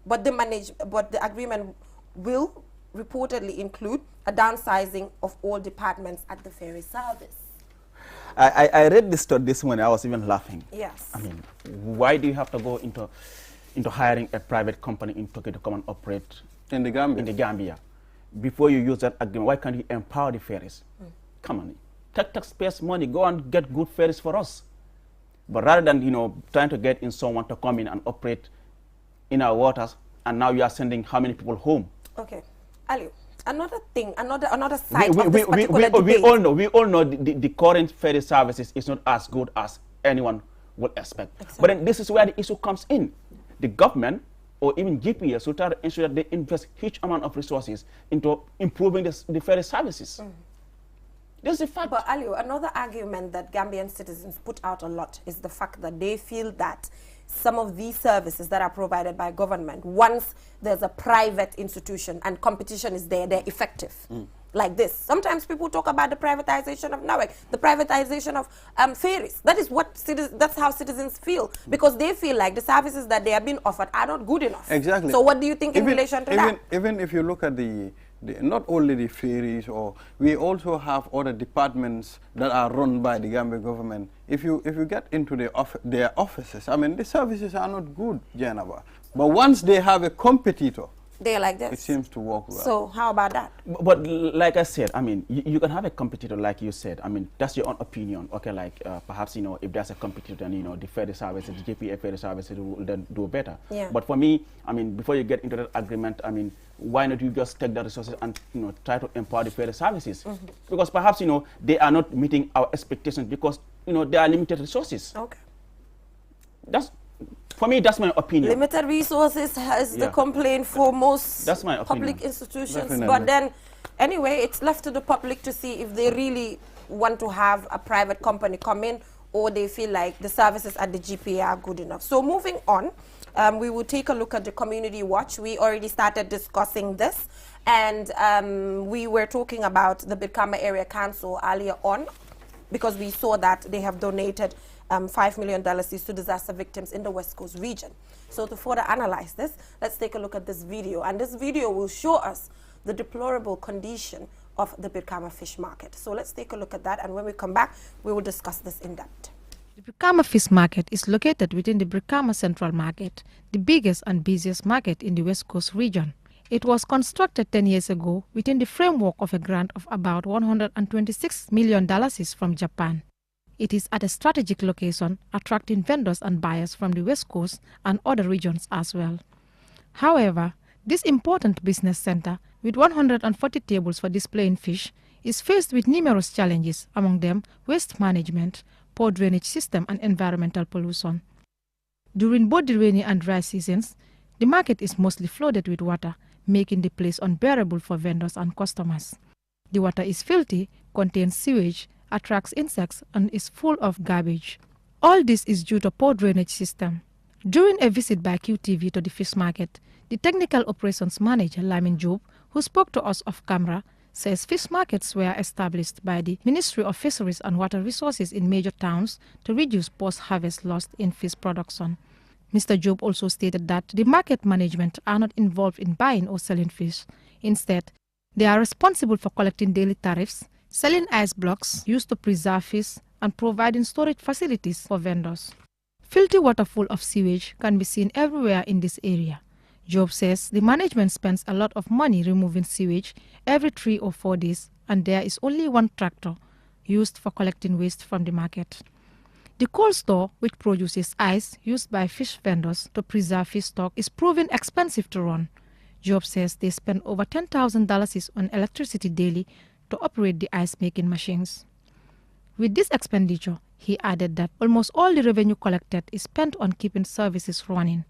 Speaker 1: But the agreement will reportedly include a downsizing of all departments at the ferry service.
Speaker 4: I read this story this morning. I was even laughing.
Speaker 1: Yes.
Speaker 4: I mean, why do you have to go into hiring a private company in Turkey to come and operate
Speaker 2: in the Gambia?
Speaker 4: In the Gambia, before you use that agreement, why can't you empower the ferries? Come on, take taxpayers' money, go and get good ferries for us. But rather than, you know, trying to get in someone to come in and operate in our waters, and now you are sending how many people home?
Speaker 1: Okay, Aliu. Another thing, another side of this particular debate.
Speaker 4: We all know the current ferry services is not as good as anyone would expect. Exactly. But then this is where the issue comes in. The government or even GPS will try to ensure that they invest huge amount of resources into improving the ferry services. This is a fact.
Speaker 1: But Aliu, another argument that Gambian citizens put out a lot is the fact that they feel that some of these services that are provided by government, once there's a private institution and competition is there, they're effective. Like this. Sometimes people talk about the privatization of NAWEC, the privatization of ferries. That is what that's how citizens feel, because they feel like the services that they are being offered are not good enough.
Speaker 2: Exactly.
Speaker 1: So what do you think in relation to that?
Speaker 2: Even if you look at not only the ferries, or we also have other departments that are run by the Gambia government. If you get into their offices, I mean, the services are not good, Janaba. But once they have a competitor,
Speaker 1: they're like this.
Speaker 2: It seems to work well.
Speaker 1: So how about that?
Speaker 4: But like I said, I mean, you can have a competitor, like you said. I mean, that's your own opinion. Okay, like perhaps, you know, if there's a competitor, then, you know, the ferry service, the JPA ferry service will then do better.
Speaker 1: Yeah.
Speaker 4: But for me, I mean, before you get into that agreement, I mean, why not you just take the resources and, you know, try to empower the ferry services? Because perhaps, you know, they are not meeting our expectations because, you know, there are limited resources.
Speaker 1: Okay.
Speaker 4: That's For me, that's my opinion.
Speaker 1: Limited resources is the complaint for most public institutions.
Speaker 2: Definitely.
Speaker 1: But then, anyway, it's left to the public to see if they really want to have a private company come in, or they feel like the services at the GPA are good enough. So moving on, we will take a look at the community watch. We already started discussing this, and we were talking about the Brikama Area Council earlier on, because we saw that they have donated $5 million to disaster victims in the West Coast region. So to further analyze this, let's take a look at this video, and this video will show us the deplorable condition of the Brikama fish market. So let's take a look at that, and when we come back, we will discuss this in depth.
Speaker 5: The Brikama Fish Market is located within the Brikama Central Market, the biggest and busiest market in the West Coast region. It was constructed 10 years ago within the framework of a grant of about $126 million from Japan. It is at a strategic location, attracting vendors and buyers from the West Coast and other regions as well. However, this important business center, with 140 tables for displaying fish, is faced with numerous challenges, among them waste management, poor drainage system and environmental pollution. During both the rainy and dry seasons, the market is mostly flooded with water, making the place unbearable for vendors and customers. The water is filthy, contains sewage, attracts insects and is full of garbage. All this is due to poor drainage system. During a visit by QTV to the fish market, the technical operations manager, Lamin Job, who spoke to us off camera, says fish markets were established by the Ministry of Fisheries and Water Resources in major towns to reduce post-harvest loss in fish production. Mr. Job also stated that the market management are not involved in buying or selling fish. Instead, they are responsible for collecting daily tariffs, selling ice blocks used to preserve fish, and providing storage facilities for vendors. Filthy water full of sewage can be seen everywhere in this area. Job says the management spends a lot of money removing sewage every 3 or 4 days, and there is only one tractor used for collecting waste from the market. The cold store, which produces ice used by fish vendors to preserve fish stock, is proving expensive to run. Job says they spend over $10,000 on electricity daily to operate the ice-making machines. With this expenditure, he added that almost all the revenue collected is spent on keeping services running.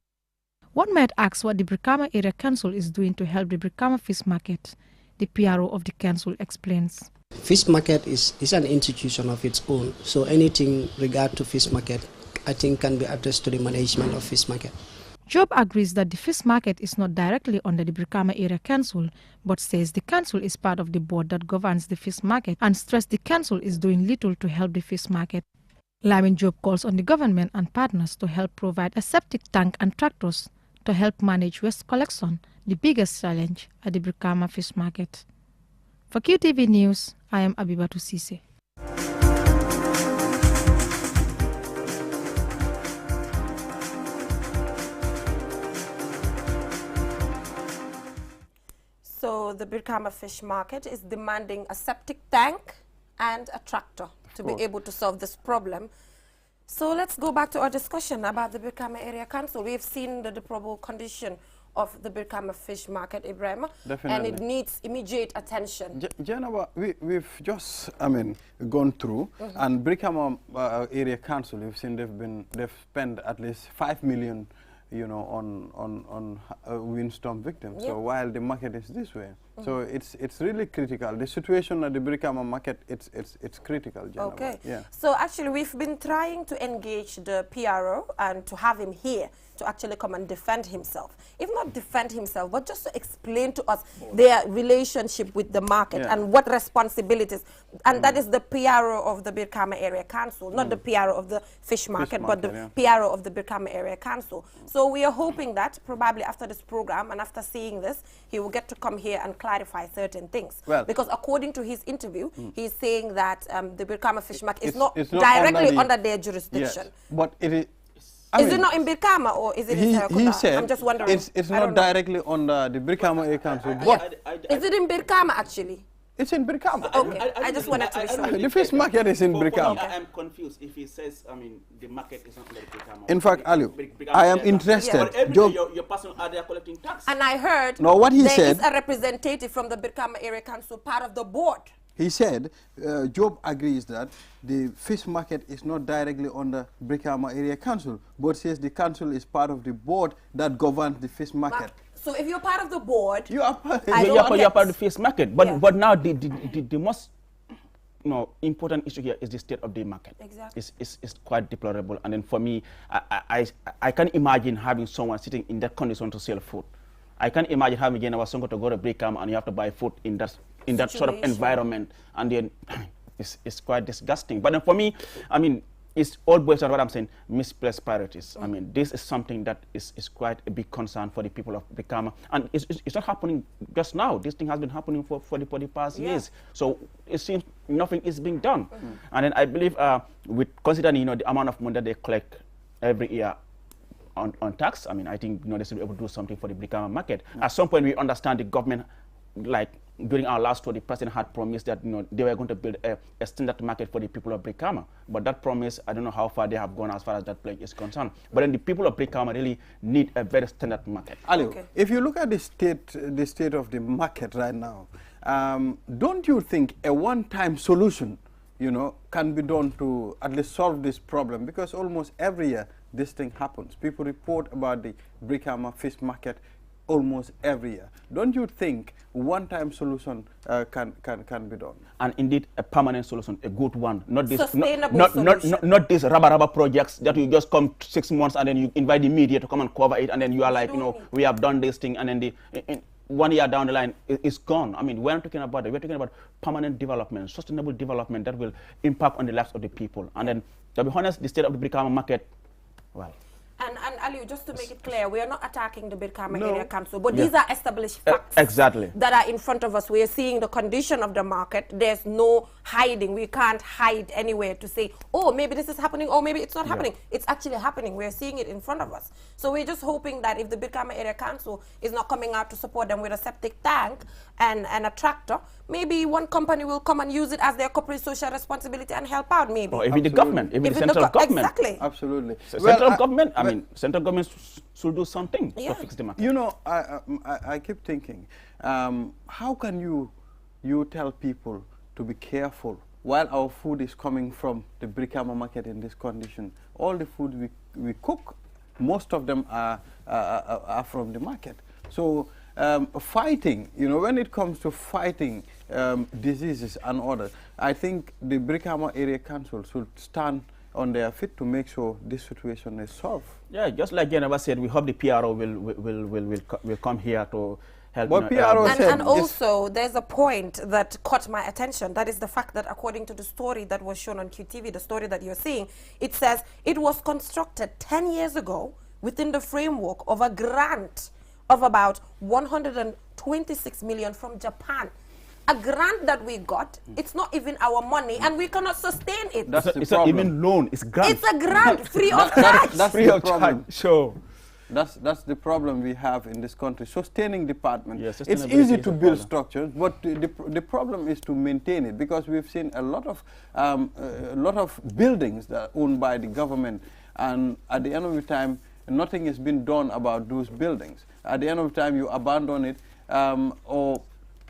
Speaker 5: One might ask what the Brikama Area Council is doing to help the Brikama Fish Market. The PRO of the council explains.
Speaker 6: Fish market is an institution of its own, so anything regard to fish market, I think, can be addressed to the management of fish market.
Speaker 5: Job agrees that the fish market is not directly under the Brikama Area Council, but says the council is part of the board that governs the fish market, and stressed the council is doing little to help the fish market. Lamin Job calls on the government and partners to help provide a septic tank and tractors to help manage waste collection, the biggest challenge at the Brikama Fish Market. For QTV News, I am Abibatu Sise.
Speaker 1: So the Brikama Fish Market is demanding a septic tank and a tractor to be able to solve this problem. So let's go back to our discussion about the Brikama Area Council. We've seen the deplorable condition of the Brikama Fish Market, Ibrahim, and it needs immediate attention.
Speaker 2: Janaba, we've just, gone through, and Brikama Area Council, we've seen they've spent at least $5 million, on windstorm victims.
Speaker 1: Yeah.
Speaker 2: So while the market is this way, so it's really critical. The situation at the Brikama market, it's critical. Janaba.
Speaker 1: Okay.
Speaker 2: Yeah.
Speaker 1: So actually, we've been trying to engage the PRO and to have him here to actually come and defend himself. If not defend himself, but just to explain to us their relationship with the market and what responsibilities. And that is the PRO of the Brikama Area Council, not the PRO of the fish market, but the PRO of the Brikama Area Council. So we are hoping that probably after this program and after seeing this, he will get to come here and clarify certain things.
Speaker 2: Well,
Speaker 1: because according to his interview, he's saying that the Brikama Fish Market is not directly under their jurisdiction.
Speaker 2: Yes, but it is.
Speaker 1: Is it not in Brikama or is it in Serakunda?
Speaker 2: He said
Speaker 1: I'm just wondering.
Speaker 2: It's not directly under the Brikama Area Council.
Speaker 1: Is it in Brikama actually?
Speaker 2: It's in Brikama.
Speaker 1: Okay, I just wanted to be sure.
Speaker 2: The fish market is in Brikama.
Speaker 4: I am confused if he says, the market is not under Brikama.
Speaker 2: In fact, Aliu, I am interested.
Speaker 4: But every day your person are there collecting tax.
Speaker 1: And I heard
Speaker 2: what he
Speaker 1: there
Speaker 2: said
Speaker 1: is a representative from the Brikama Area Council, part of the board.
Speaker 2: he said, Job agrees that the fish market is not directly under Brikama Area Council, but says the council is part of the board that governs the fish market.
Speaker 1: So if you're part of the board,
Speaker 2: you are part,
Speaker 4: you're part of the fish market. But
Speaker 1: Yeah.
Speaker 4: but now the most important issue here is the state of the market.
Speaker 1: Exactly.
Speaker 4: It's quite deplorable. And then for me, I can't imagine having someone sitting in that condition to sell food. I can't imagine having General Sonko to go to Brikama and you have to buy food in that sort of environment, and then it's quite disgusting. But then for me, I mean, it's all boils down to what I'm saying, misplaced priorities. I mean, this is something that is quite a big concern for the people of Brikama, and it's not happening just now. This thing has been happening for the past years. So it seems nothing is being done. And then I believe, with considering the amount of money that they collect every year on tax, I mean, I think they should be able to do something for the Brikama market. At some point, we understand the government, like during our last tour, the president had promised that they were going to build a standard market for the people of Brikama. But that promise, I don't know how far they have gone as far as that pledge is concerned. But then the people of Brikama really need a very standard market.
Speaker 2: Ali, if you look at the state of the market right now, don't you think a one-time solution, can be done to at least solve this problem? Because almost every year this thing happens. People report about the Brikama fish market almost every year. Don't you think one-time solution can be done?
Speaker 4: And indeed, a permanent solution, a good one, not this,
Speaker 1: sustainable solution.
Speaker 4: not these rubber projects that you just come 6 months and then you invite the media to come and cover it, and then you are like, we have done this thing, and then in 1 year down the line, it's gone. I mean, we're not talking about it. We're talking about permanent development, sustainable development that will impact on the lives of the people. And then, to be honest, the state of the Brikama market, well.
Speaker 1: And Ali, just to make it clear, we are not attacking the Brikama Area Council, but these are established facts that are in front of us. We are seeing the condition of the market. There's no hiding. We can't hide anywhere to say, oh, maybe this is happening, or maybe it's not happening. It's actually happening. We're seeing it in front of us. So we're just hoping that if the Brikama Area Council is not coming out to support them with a septic tank and a tractor, maybe one company will come and use it as their corporate social responsibility and help out, maybe.
Speaker 4: Or even the government, even the central government.
Speaker 1: Exactly.
Speaker 2: Absolutely.
Speaker 4: So central government, I mean, central government should do something to fix the market.
Speaker 2: I keep thinking, how can you tell people to be careful while our food is coming from the Brikama market in this condition? All the food we cook, most of them are from the market. So fighting, when it comes to fighting diseases and others, I think the Brikama Area Council should stand on their feet to make sure this situation is solved.
Speaker 4: Yeah, just like Geneva said, we hope the PRO will come here to help.
Speaker 2: What PRO said,
Speaker 1: and also, there's a point that caught my attention. That is the fact that according to the story that was shown on QTV, the story that you're seeing, it says it was constructed 10 years ago within the framework of a grant of about 126 million from Japan. A grant that we got, it's not even our money, and we cannot sustain it.
Speaker 4: It's not even loan, it's grant.
Speaker 1: It's a grant, free of charge.
Speaker 2: That's
Speaker 4: free
Speaker 2: the
Speaker 4: of
Speaker 2: problem.
Speaker 4: charge, sure.
Speaker 2: That's the problem we have in this country. Sustaining department.
Speaker 4: Yes,
Speaker 2: it's easy to build structures, but the problem is to maintain it, because we've seen a lot of buildings that are owned by the government, and at the end of the time, nothing has been done about those buildings. At the end of the time, you abandon it, or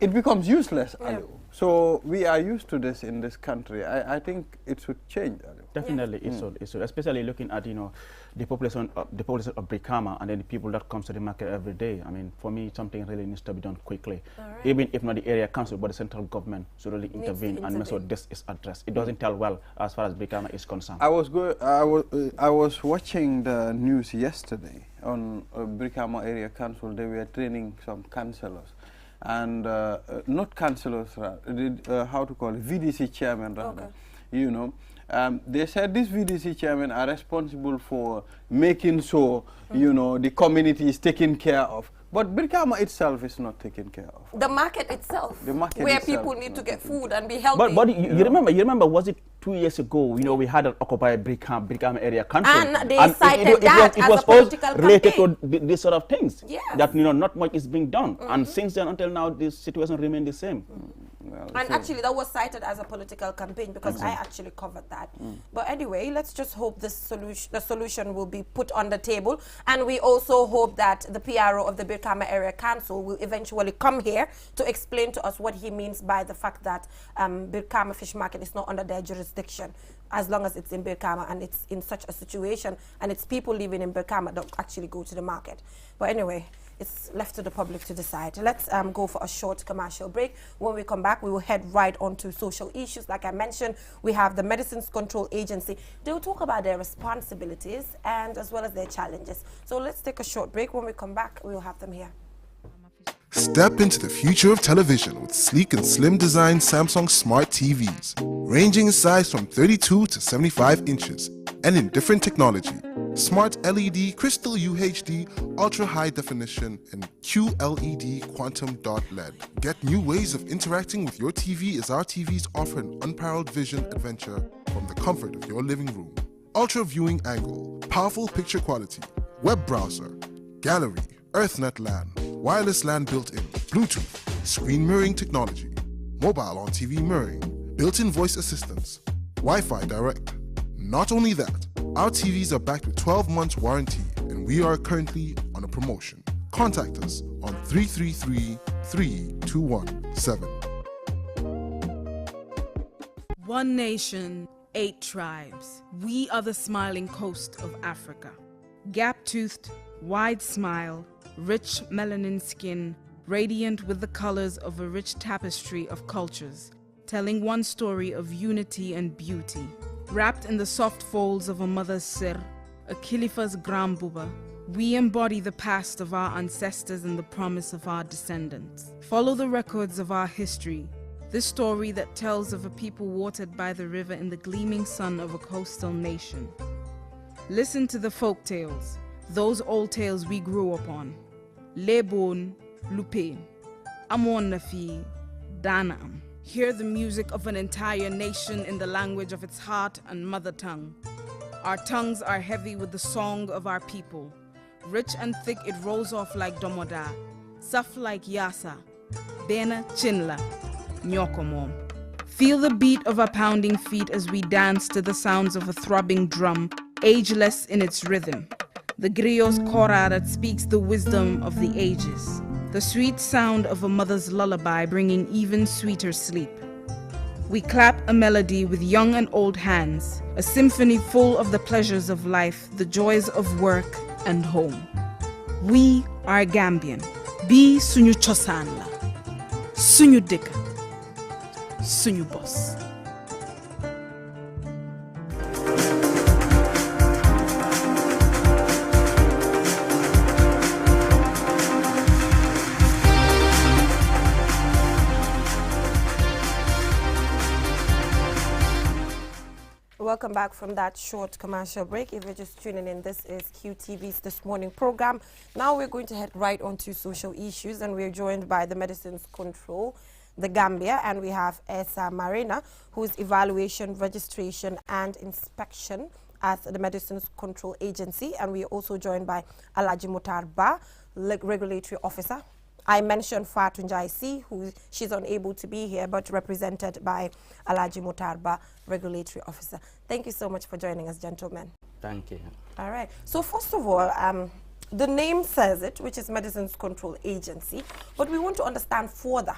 Speaker 2: it becomes useless.
Speaker 1: Yeah.
Speaker 2: So we are used to this in this country. I think it should change.
Speaker 4: Definitely, it should, especially looking at the population of Brikama and then the people that comes to the market every day. I mean, for me, something really needs to be done quickly. Even if not the area council, but the central government should really intervene and make sure this is addressed. It doesn't tell well as far as Brikama is concerned.
Speaker 2: I was watching the news yesterday on Brikama area council. They were training some councillors. And not councillors, how to call it, VDC chairman rather, they said these VDC chairmen are responsible for making sure, the community is taken care of. But Brikama itself is not taken care of.
Speaker 1: The market itself, where people need to get food and be healthy.
Speaker 4: But you remember, was it 2 years ago, we had an occupied Brikama area council.
Speaker 1: And they cited that as a political campaign.
Speaker 4: Related to these sort of things.
Speaker 1: Yes.
Speaker 4: That, not much is being done. And since then until now, this situation remains the same.
Speaker 1: And actually, that was cited as a political campaign because I actually covered that. But anyway, let's just hope the solution will be put on the table. And we also hope that the PRO of the Brikama Area Council will eventually come here to explain to us what he means by the fact that Brikama Fish Market is not under their jurisdiction, as long as it's in Brikama and it's in such a situation and it's people living in Brikama that actually go to the market. But anyway, it's left to the public to decide. Let's go for a short commercial break. When we come back, we will head right on to social issues. Like I mentioned, we have the Medicines Control Agency. They will talk about their responsibilities and as well as their challenges. So let's take a short break. When we come back, we will have them here.
Speaker 3: Step into the future of television with sleek and slim design Samsung Smart TVs, ranging in size from 32 to 75 inches and in different technology. Smart LED, Crystal UHD, Ultra High Definition, and QLED Quantum Dot LED. Get new ways of interacting with your TV as our TVs offer an unparalleled vision adventure from the comfort of your living room. Ultra viewing angle, powerful picture quality, web browser, gallery, EarthNet LAN, wireless LAN built-in, Bluetooth, screen mirroring technology, mobile on TV mirroring, built-in voice assistance, Wi-Fi direct. Not only that, our TVs are backed with 12 months warranty and we are currently on a promotion. Contact us on 333-3217.
Speaker 7: One nation, 8 tribes. We are the smiling coast of Africa. Gap-toothed, wide smile, rich melanin skin, radiant with the colors of a rich tapestry of cultures, telling one story of unity and beauty. Wrapped in the soft folds of a mother's sir, a Khalifa's grandbuba, we embody the past of our ancestors and the promise of our descendants. Follow the records of our history, this story that tells of a people watered by the river in the gleaming sun of a coastal nation. Listen to the folk tales, those old tales we grew up on. Lebon, Lupe, Amon Nafi, Danam. Hear the music of an entire nation in the language of its heart and mother tongue. Our tongues are heavy with the song of our people. Rich and thick it rolls off like domoda, soft like yasa, bena chinla, nyokomom. Feel the beat of our pounding feet as we dance to the sounds of a throbbing drum, ageless in its rhythm. The griot's kora that speaks the wisdom of the ages. The sweet sound of a mother's lullaby bringing even sweeter sleep. We clap a melody with young and old hands, a symphony full of the pleasures of life, the joys of work and home. We are Gambian. Bi sunyu chosan la, sunyu dika, sunyu boss.
Speaker 1: Welcome back from that short commercial break. If you're just tuning in, this is QTV's This Morning program. Now we're going to head right on to social issues, and we're joined by the Medicines Control, the Gambia, and we have Esa Marina, who's evaluation, registration, and inspection at the Medicines Control Agency, and we're also joined by Alaji Mutarba, regulatory officer. I mentioned Fatou Njaisi, she's unable to be here, but represented by Alaji Mutarba, regulatory officer. Thank you so much for joining us, gentlemen.
Speaker 8: Thank you.
Speaker 1: All right. So first of all, the name says it, which is Medicines Control Agency, but we want to understand further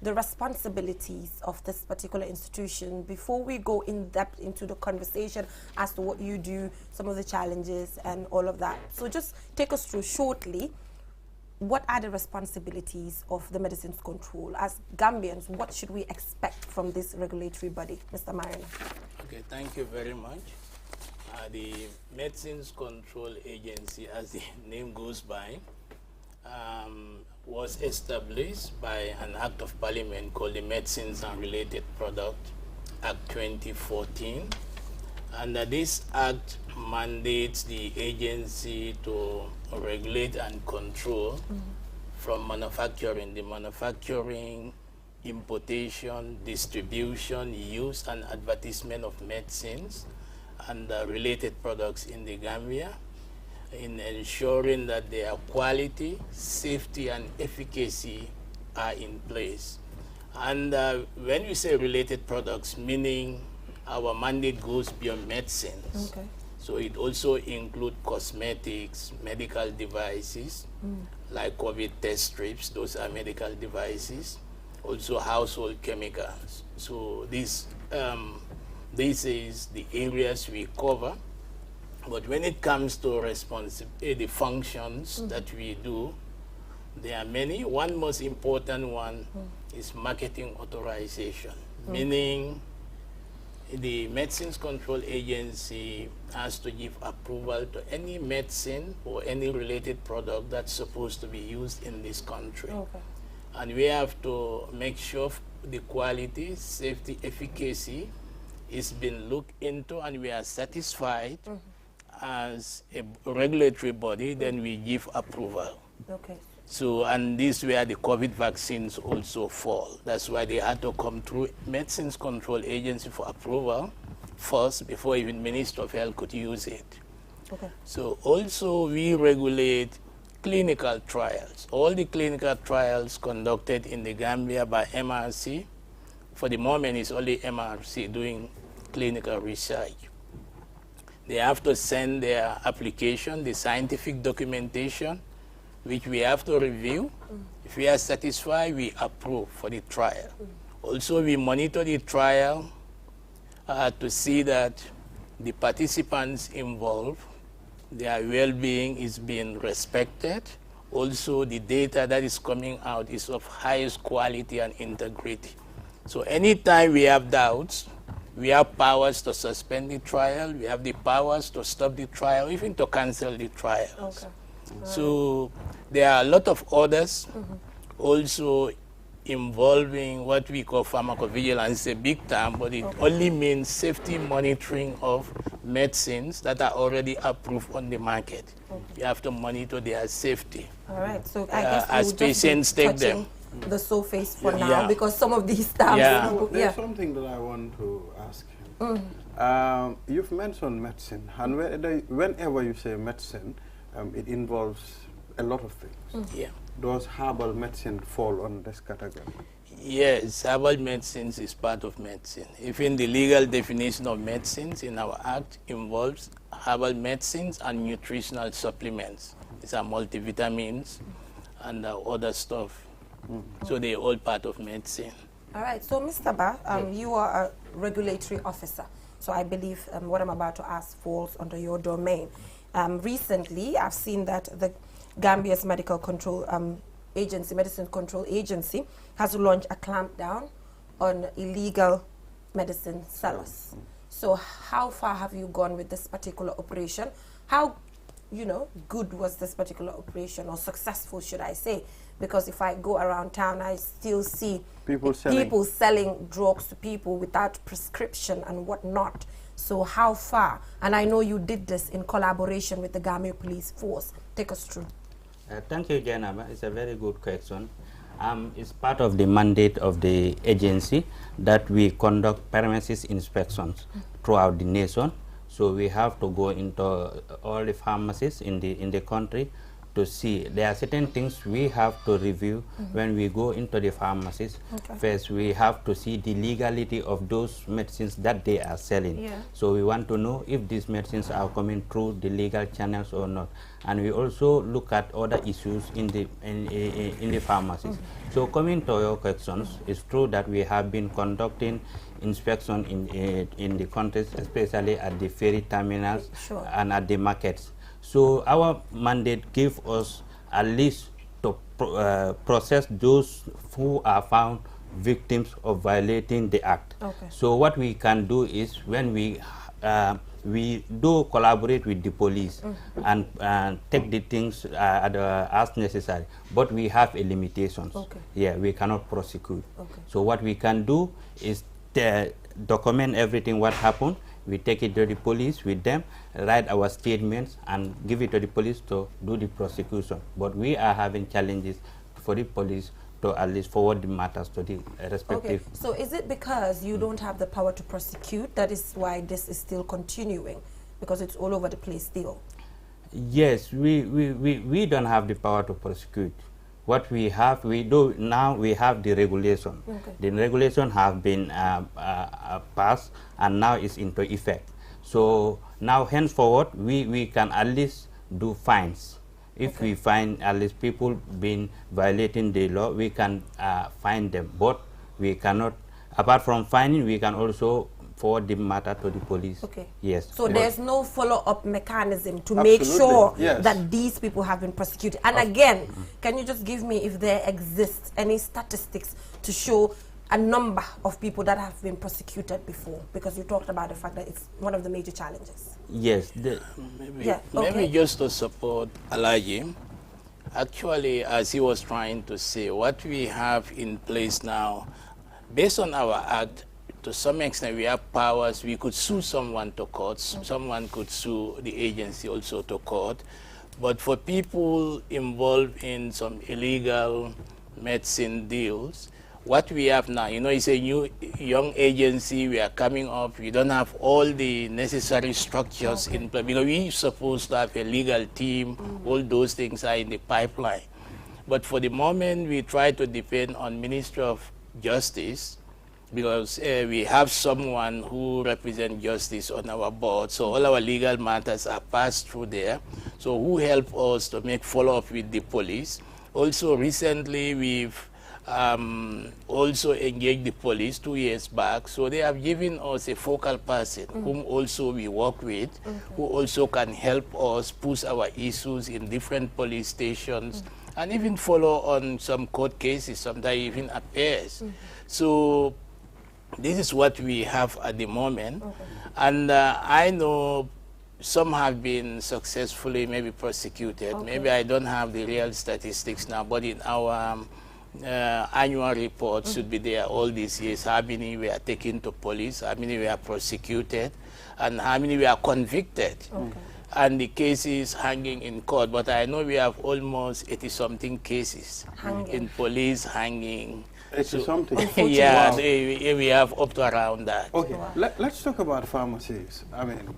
Speaker 1: the responsibilities of this particular institution before we go in depth into the conversation as to what you do, some of the challenges and all of that. So just take us through shortly, what are the responsibilities of the Medicines Control? As Gambians, what should we expect from this regulatory body? Mr. Marina.
Speaker 9: Okay, thank you very much. The Medicines Control Agency, as the name goes by, was established by an Act of Parliament called the Medicines and Related Products Act 2014. And this act mandates the agency to regulate and control from manufacturing, the manufacturing, importation, distribution, use and advertisement of medicines and related products in the Gambia, in ensuring that their quality, safety and efficacy are in place. And when we say related products, meaning our mandate goes beyond medicines.
Speaker 1: Okay.
Speaker 9: So it also includes cosmetics, medical devices, like COVID test strips, those are medical devices. Also household chemicals. So this is the areas we cover. But when it comes to the functions that we do, there are many. One most important one is marketing authorization, meaning the Medicines Control Agency has to give approval to any medicine or any related product that's supposed to be used in this country.
Speaker 1: Okay.
Speaker 9: And we have to make sure the quality, safety, efficacy is being looked into, and we are satisfied as a regulatory body, then we give approval.
Speaker 1: Okay.
Speaker 9: So, and this is where the COVID vaccines also fall. That's why they had to come through Medicines Control Agency for approval first before even Minister of Health could use it.
Speaker 1: Okay.
Speaker 9: So also we regulate clinical trials. All the clinical trials conducted in the Gambia by MRC, for the moment it's only MRC doing clinical research. They have to send their application, the scientific documentation, which we have to review. If we are satisfied, we approve for the trial. Also, we monitor the trial to see that the participants involved, their well-being is being respected. Also, the data that is coming out is of highest quality and integrity. So anytime we have doubts, we have powers to suspend the trial, we have the powers to stop the trial, even to cancel the trials.
Speaker 1: Okay.
Speaker 9: So there are a lot of orders also involving what we call pharmacovigilance, a big term, but it only means safety monitoring of medicines that are already approved on the market. You have to monitor their safety.
Speaker 1: All right, so I guess
Speaker 9: as
Speaker 1: we'll just be
Speaker 9: patients take them.
Speaker 1: the surface for now,
Speaker 9: Yeah.
Speaker 1: because some of these terms,
Speaker 9: Yeah.
Speaker 2: There's something that I want to ask you. You've mentioned medicine, and whenever you say medicine, it involves a lot of things.
Speaker 9: Yeah.
Speaker 2: Does herbal medicine fall on this category?
Speaker 9: Yes, herbal medicines is part of medicine. Even the legal definition of medicines in our act involves herbal medicines and nutritional supplements. These are multivitamins and other stuff. So they're all part of medicine.
Speaker 1: All right, so Mr. Ba, you are a regulatory officer. So I believe what I'm about to ask falls under your domain. Recently, I've seen that the Gambia's Medical Control Agency, Medicine Control Agency, has launched a clampdown on illegal medicine sellers. So how far have you gone with this particular operation? How, good was this particular operation, or successful, should I say? Because if I go around town, I still see people selling drugs to people without prescription and whatnot. So how far? And I know you did this in collaboration with the Gambia Police Force. Take us through.
Speaker 8: Thank you, Janaba. It's a very good question. It's part of the mandate of the agency that we conduct premises inspections throughout the nation. So we have to go into all the pharmacies in the country to see. There are certain things we have to review when we go into the pharmacies. First, we have to see the legality of those medicines that they are selling. So we want to know if these medicines are coming through the legal channels or not. And we also look at other issues in the pharmacies. So coming to your questions, it's true that we have been conducting inspection in the countries, especially at the ferry terminals and at the markets. So our mandate gives us a list to process those who are found victims of violating the act. So what we can do is, when we do collaborate with the police and take the things as necessary, but we have a limitations. Yeah, we cannot prosecute. So what we can do is document everything what happened. We take it to the police with them, write our statements, and give it to the police to do the prosecution. But we are having challenges for the police to at least forward the matters to the respective.
Speaker 1: So is it because you don't have the power to prosecute, that is why this is still continuing? Because it's all over the place still?
Speaker 8: Yes, we don't have the power to prosecute. what we have, we have the regulation.
Speaker 1: Okay.
Speaker 8: The regulation have been passed and now is into effect. So now henceforward, we can at least do fines. If we find at least people being violating the law, we can fine them. But we cannot, apart from fining, we can also forward the matter to the police.
Speaker 1: Okay.
Speaker 8: Yes.
Speaker 1: So there's no follow-up mechanism to make sure that these people have been prosecuted. And again, can you just give me, if there exists any statistics to show a number of people that have been prosecuted before? Because you talked about the fact that it's one of the major challenges.
Speaker 8: Yes.
Speaker 9: Maybe just to support Alaji, actually, as he was trying to say, what we have in place now, based on our act, to some extent we have powers. We could sue someone to court. Someone could sue the agency also to court. But for people involved in some illegal medicine deals, what we have now, you know, it's a new young agency. We are coming up. We don't have all the necessary structures in place, because we're supposed to have a legal team. All those things are in the pipeline. But for the moment, we try to depend on Ministry of Justice, because we have someone who represents justice on our board. So all our legal matters are passed through there. So who help us to make follow-up with the police. Also recently, we've also engaged the police 2 years back. So they have given us a focal person whom also we work with, who also can help us push our issues in different police stations and even follow on some court cases, sometimes even appears. So this is what we have at the moment. And I know some have been successfully maybe prosecuted. Maybe I don't have the real statistics now, but in our annual report should be there all these years, how many we are taken to police, how many we are prosecuted, and how many we are convicted. And the cases hanging in court. But I know we have almost 80-something cases in police hanging.
Speaker 2: 80-something?
Speaker 9: Yeah,
Speaker 2: Wow.
Speaker 9: we have up to around that.
Speaker 2: Okay, let's talk about pharmacies. I mean,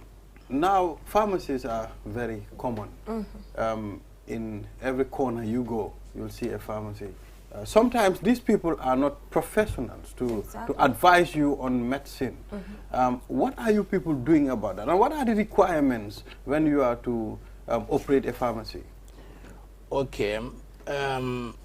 Speaker 2: now pharmacies are very common. In every corner you go, you'll see a pharmacy. Sometimes these people are not professionals to advise you on medicine. What are you people doing about that? And what are the requirements when you are to operate a pharmacy?
Speaker 9: Okay.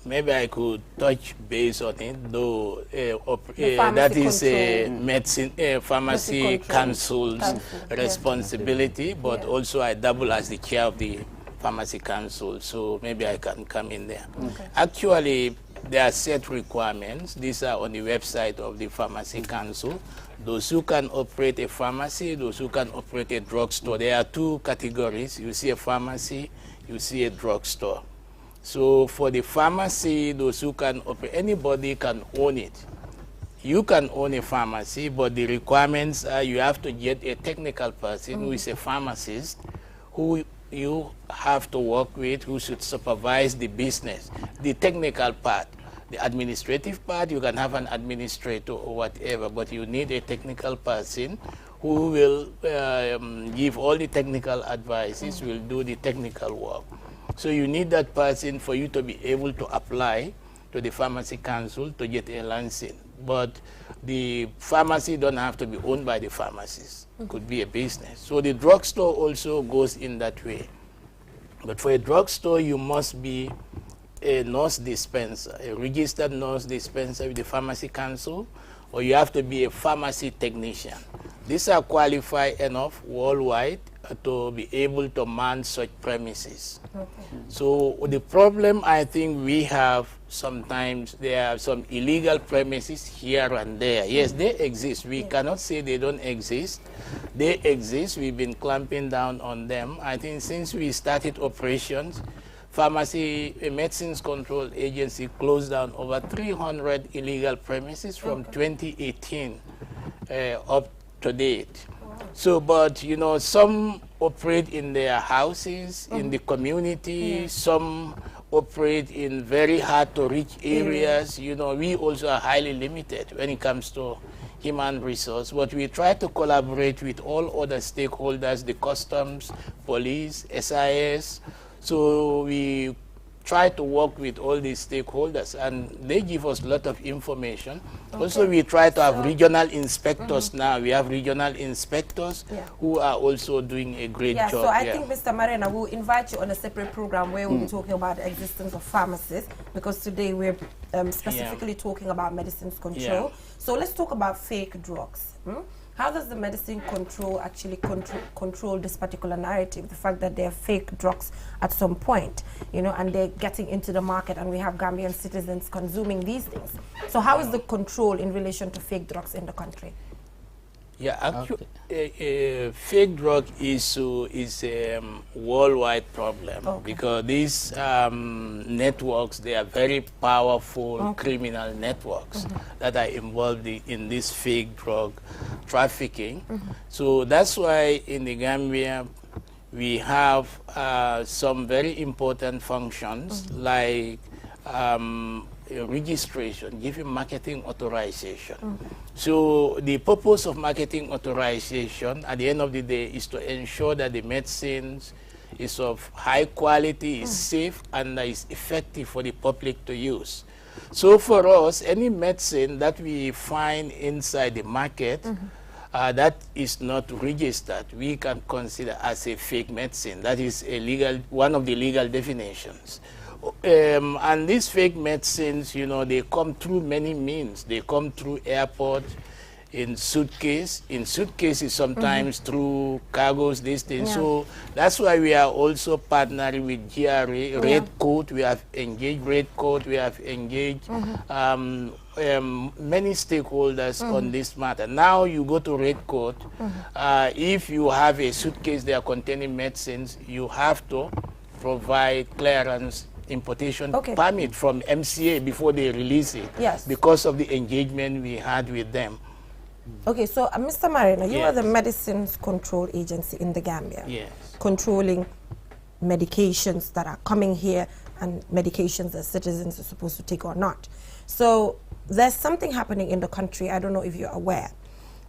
Speaker 9: Maybe I could touch base on it, though that is a medicine pharmacy council's responsibility, but also I double as the chair of the pharmacy council, so maybe I can come in there. Actually, there are set requirements. These are on the website of the pharmacy council. Those who can operate a pharmacy, those who can operate a drugstore. There are two categories. You see a pharmacy, you see a drugstore. So for the pharmacy, those who can operate, anybody can own it. You can own a pharmacy, but the requirements are you have to get a technical person who is a pharmacist, who you have to work with, who should supervise the business, the technical part. The administrative part, you can have an administrator or whatever, but you need a technical person who will give all the technical advices, will do the technical work. So you need that person for you to be able to apply to the pharmacy council to get a license. But the pharmacy don't have to be owned by the pharmacist. It could be a business. So the drugstore also goes in that way. But for a drugstore, you must be a nurse dispenser, a registered nurse dispenser with the pharmacy council, or you have to be a pharmacy technician. These are qualified enough worldwide to be able to man such premises. So the problem I think we have sometimes, there are some illegal premises here and there. Yes, they exist. We cannot say they don't exist. They exist. We've been clamping down on them. I think since we started operations, Pharmacy Medicines Control Agency closed down over 300 illegal premises from 2018 up to date. So, but you know, some operate in their houses, in the community, some operate in very hard to reach areas. You know, we also are highly limited when it comes to human resource, but we try to collaborate with all other stakeholders, the customs, police, SIS. So we try to work with all these stakeholders, and they give us a lot of information. Also, we try to have regional inspectors now. We have regional inspectors who are also doing a great job.
Speaker 1: So I think, Mr. Marena, we'll invite you on a separate program where we'll be talking about the existence of pharmacists, because today we're specifically talking about medicines control. So let's talk about fake drugs. How does the medicine control actually control this particular narrative, the fact that they're fake drugs at some point, you know, and they're getting into the market, and we have Gambian citizens consuming these things. So how is the control in relation to fake drugs in the country?
Speaker 9: Yeah, actually, fake drug issue is a worldwide problem, because these networks, they are very powerful criminal networks that are involved in this fake drug trafficking. So that's why in the Gambia we have some very important functions like registration, giving marketing authorization. So the purpose of marketing authorization at the end of the day is to ensure that the medicines is of high quality, is safe, and is effective for the public to use. So for us, any medicine that we find inside the market that is not registered, we can consider as a fake medicine. That is a legal, one of the legal definitions. And these fake medicines, you know, they come through many means. They come through airport, in suitcases sometimes through cargos, these things. So that's why we are also partnering with GRA, Red Coat. We have engaged Red Coat. We have engaged many stakeholders on this matter. Now you go to Red Coat. If you have a suitcase there containing medicines, you have to provide clearance importation permit from MCA before they release it, because of the engagement we had with them.
Speaker 1: Okay, so Mr. Marina, you are the Medicines Control Agency in the Gambia, controlling medications that are coming here and medications that citizens are supposed to take or not. So there's something happening in the country, I don't know if you're aware.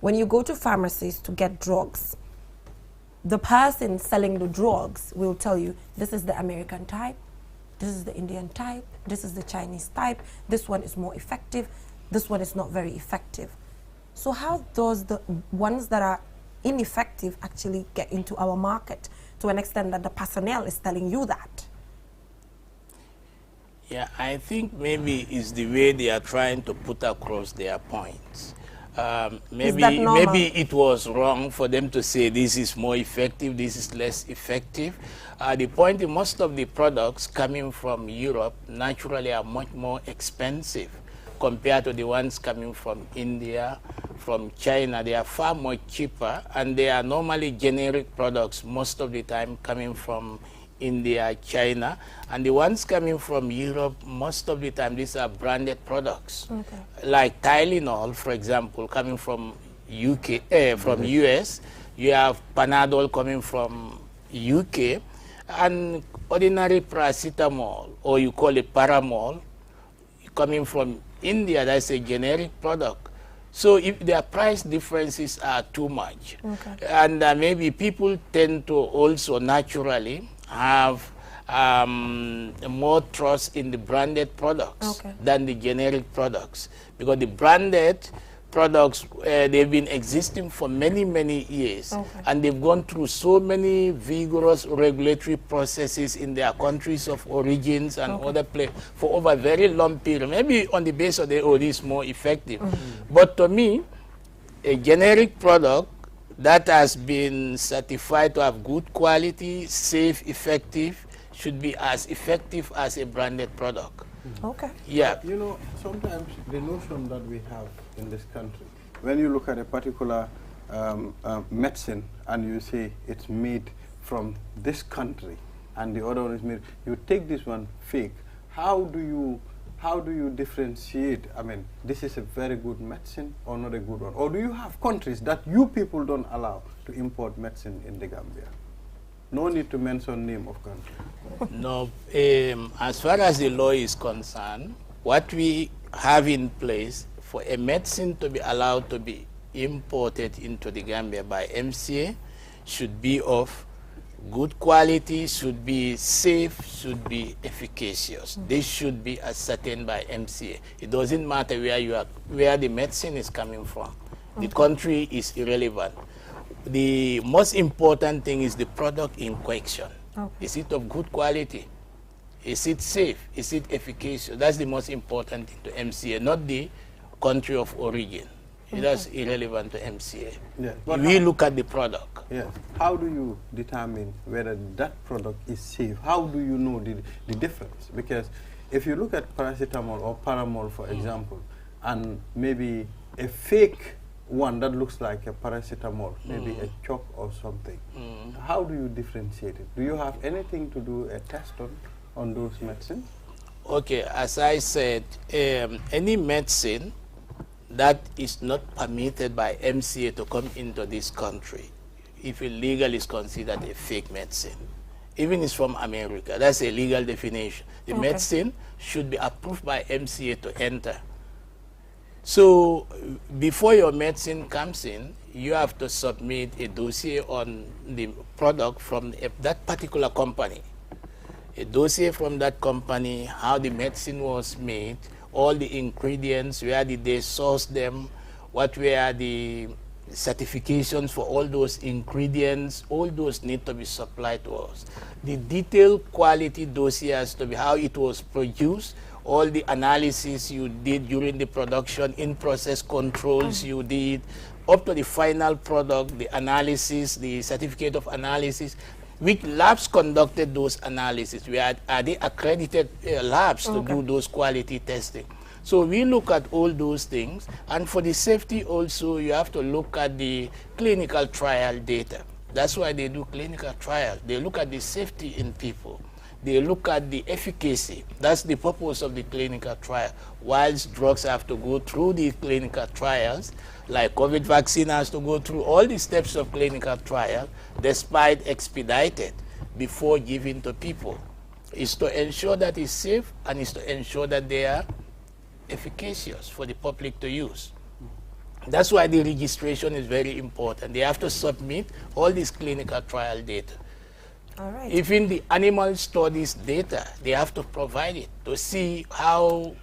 Speaker 1: When you go to pharmacies to get drugs, the person selling the drugs will tell you, this is the American type, this is the Indian type, this is the Chinese type, this one is more effective, this one is not very effective. So how does the ones that are ineffective actually get into our market to an extent that the personnel is telling you that?
Speaker 9: Yeah, I think maybe it's the way they are trying to put across their points. Maybe it was wrong for them to say this is more effective, this is less effective. The point is, most of the products coming from Europe naturally are much more expensive compared to the ones coming from India, from China. They are far more cheaper, and they are normally generic products most of the time coming from India, China, and the ones coming from Europe, most of the time these are branded products. Like Tylenol, for example, coming from US. You have Panadol coming from UK, and ordinary paracetamol, or you call it Paramol, coming from India. That's a generic product. So if their price differences are too much, and maybe people tend to also naturally have more trust in the branded products than the generic products, because the branded products, they've been existing for many, many years, and they've gone through so many vigorous regulatory processes in their countries of origins and other places for over a very long period. Maybe on the basis of this is more effective. But to me, a generic product that has been certified to have good quality, safe, effective, should be as effective as a branded product. Yeah.
Speaker 2: You know, sometimes the notion that we have in this country, when you look at a particular medicine and you say it's made from this country and the other one is made, you take this one fake, how do you differentiate? I mean, this is a very good medicine or not a good one? Or do you have countries that you people don't allow to import medicine in the Gambia? No need to mention name of country.
Speaker 9: No, as far as the law is concerned, what we have in place for a medicine to be allowed to be imported into the Gambia by MCA should be of Good quality should be safe, should be efficacious. This should be ascertained by MCA. It doesn't matter where the medicine is coming from. The country is irrelevant. The most important thing is the product in question. Is it of good quality? Is it safe? Is it efficacious? That's the most important thing to MCA, not the country of origin. That's irrelevant to MCA.
Speaker 2: Yes,
Speaker 9: we look at the product.
Speaker 2: Yes. How do you determine whether that product is safe? How do you know the difference? Because if you look at paracetamol or paramol, for example, and maybe a fake one that looks like a paracetamol, maybe a chalk or something, how do you differentiate it? Do you have anything to do a test on those medicines?
Speaker 9: Okay, as I said, any medicine that is not permitted by MCA to come into this country, if illegal, is considered a fake medicine. Even if it's from America, that's a legal definition. The medicine should be approved by MCA to enter. So before your medicine comes in, you have to submit a dossier on the product from that particular company. A dossier from that company, how the medicine was made, all the ingredients, where did they source them, what were the certifications for all those ingredients, all those need to be supplied to us. The detailed quality dossier has to be how it was produced, all the analysis you did during the production, in-process controls you did, up to the final product, the analysis, the certificate of analysis. Which labs conducted those analyses? Are they accredited labs to do those quality testing? So we look at all those things, and for the safety also, you have to look at the clinical trial data. That's why they do clinical trials. They look at the safety in people. They look at the efficacy. That's the purpose of the clinical trial. Whilst drugs have to go through the clinical trials, like COVID vaccine has to go through all the steps of clinical trial, despite expedited before giving to people. Is to ensure that it's safe, and is to ensure that they are efficacious for the public to use. That's why the registration is very important. They have to submit all these clinical trial data.
Speaker 1: All right.
Speaker 9: Even the animal studies data, they have to provide it to see how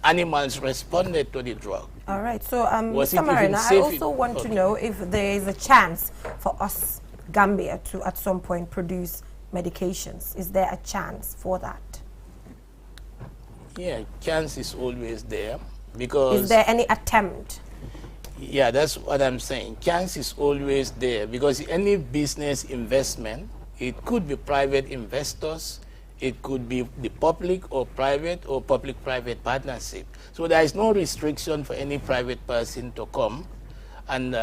Speaker 9: animals responded to the drug.
Speaker 1: All right. So, Mr. Marina, I also want to know if there is a chance for us, Gambia, to at some point produce medications. Is there a chance for that?
Speaker 9: Yeah, chance is always there, because...
Speaker 1: Is there any attempt?
Speaker 9: Yeah, that's what I'm saying. Chance is always there, because any business investment, it could be private investors, it could be the public or public-private partnership. So there is no restriction for any private person to come and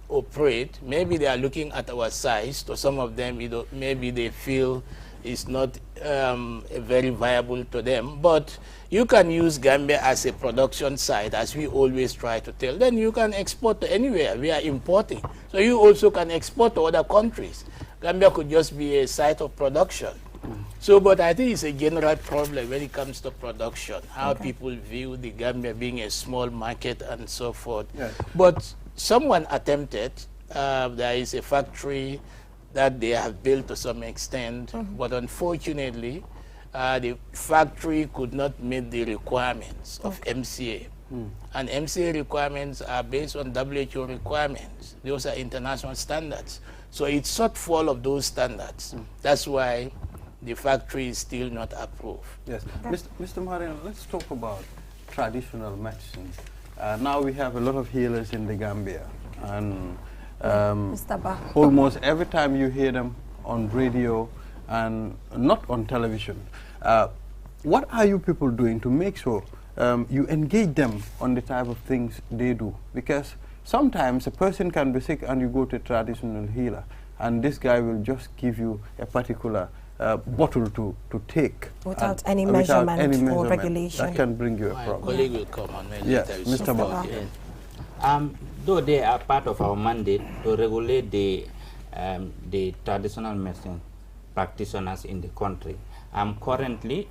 Speaker 9: operate. Maybe they are looking at our size. To some of them, maybe they feel it's not very viable to them. But you can use Gambia as a production site, as we always try to tell. Then you can export to anywhere. We are importing. So you also can export to other countries. Gambia could just be a site of production. So, but I think it's a general problem when it comes to production, how people view the Gambia being a small market and so forth. Yes. But someone attempted, there is a factory that they have built to some extent, but unfortunately, the factory could not meet the requirements of MCA. And MCA requirements are based on WHO requirements. Those are international standards. So it's shortfall of those standards. That's why the factory is still not approved.
Speaker 2: Yes. Mr. Marina, let's talk about traditional medicine. Now we have a lot of healers in the Gambia, and almost every time you hear them on radio and not on television. What are you people doing to make sure you engage them on the type of things they do? Because sometimes a person can be sick and you go to a traditional healer, and this guy will just give you a particular bottle to take
Speaker 1: without any measurement or regulation.
Speaker 2: That can bring you a problem.
Speaker 9: My colleague will come on.
Speaker 2: Yes, Mr. Bach.
Speaker 8: Though they are part of our mandate to regulate the traditional medicine practitioners in the country, Currently,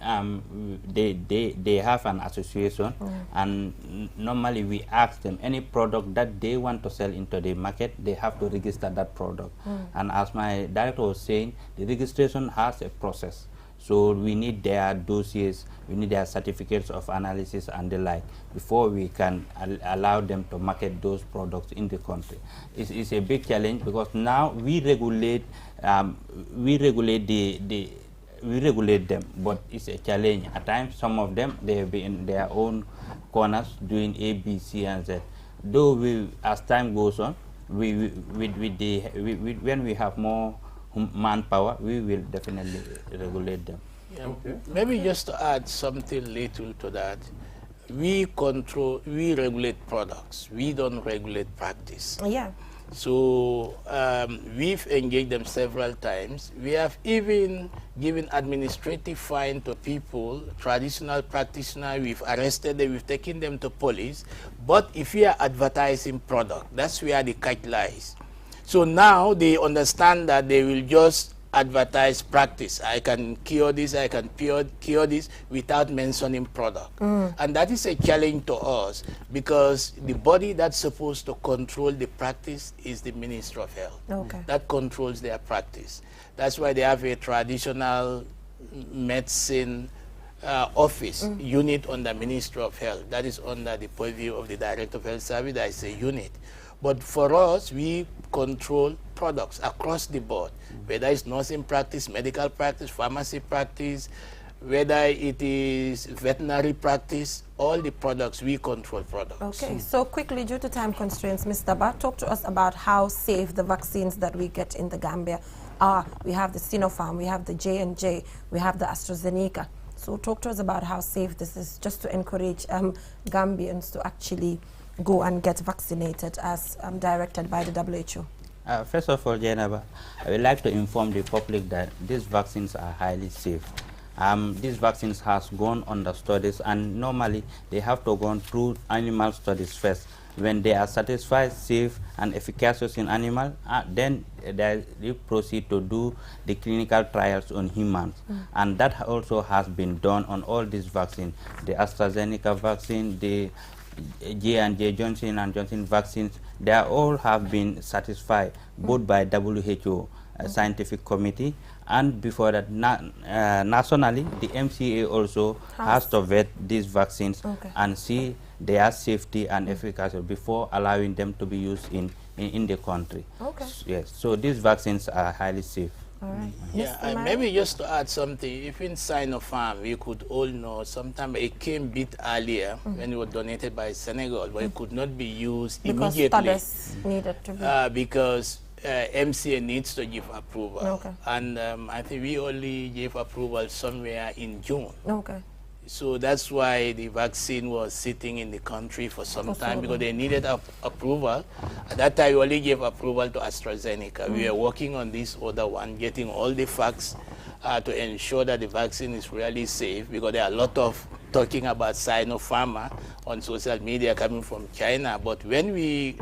Speaker 8: they have an association, and normally we ask them any product that they want to sell into the market, they have to register that product. And as my director was saying, the registration has a process. So we need their dossiers, we need their certificates of analysis and the like before we can allow them to market those products in the country. It's a big challenge because now we regulate them, but it's a challenge. At times, some of them, they have been in their own corners doing A, B, C, and Z. Though as time goes on, when we have more manpower, we will definitely regulate them.
Speaker 9: Yeah. Okay. Maybe just to add something little to that, we regulate products. We don't regulate practice.
Speaker 1: Yeah.
Speaker 9: So we've engaged them several times. We have even given administrative fine to people, traditional practitioners. We've arrested them, we've taken them to police. But if we are advertising product, that's where the catch lies. So now they understand that they will just advertise practice. I can cure this, I can cure this without mentioning product. And that is a challenge to us because the body that's supposed to control the practice is the Ministry of Health.
Speaker 1: Okay.
Speaker 9: That controls their practice. That's why they have a traditional medicine office unit under Ministry of Health. That is under the purview of the Director of Health Service. That is a unit. But for us, we control products across the board, whether it's nursing practice, medical practice, pharmacy practice, whether it is veterinary practice, all the products, we control products.
Speaker 1: Okay, so quickly, due to time constraints, Mr. Ba, talk to us about how safe the vaccines that we get in the Gambia are. We have the Sinopharm, we have the J&J, we have the AstraZeneca. So talk to us about how safe this is, just to encourage Gambians to actually go and get vaccinated as directed by the WHO.
Speaker 8: First of all, Jainaba, I would like to inform the public that these vaccines are highly safe. These vaccines has gone under studies, and normally they have to go through animal studies first. When they are satisfied, safe and efficacious in animal, then they proceed to do the clinical trials on humans. And that also has been done on all these vaccines. The AstraZeneca vaccine, the J&J, Johnson & Johnson vaccines, they all have been satisfied both by WHO scientific committee, and before that nationally the MCA also has to vet these vaccines and see their safety and efficacy before allowing them to be used in the country. Yes, so these vaccines are highly safe.
Speaker 1: All right.
Speaker 9: Yeah, and maybe just to add something, if in Sinopharm, we could all know sometimes it came a bit earlier when it was donated by Senegal, but it could not be used immediately.
Speaker 1: Because needed to be.
Speaker 9: Because MCA needs to give approval. And I think we only gave approval somewhere in June. So that's why the vaccine was sitting in the country for some time, because they needed approval. At that time, we only gave approval to AstraZeneca. We are working on this other one, getting all the facts to ensure that the vaccine is really safe, because there are a lot of talking about Sinopharm on social media coming from China. But when we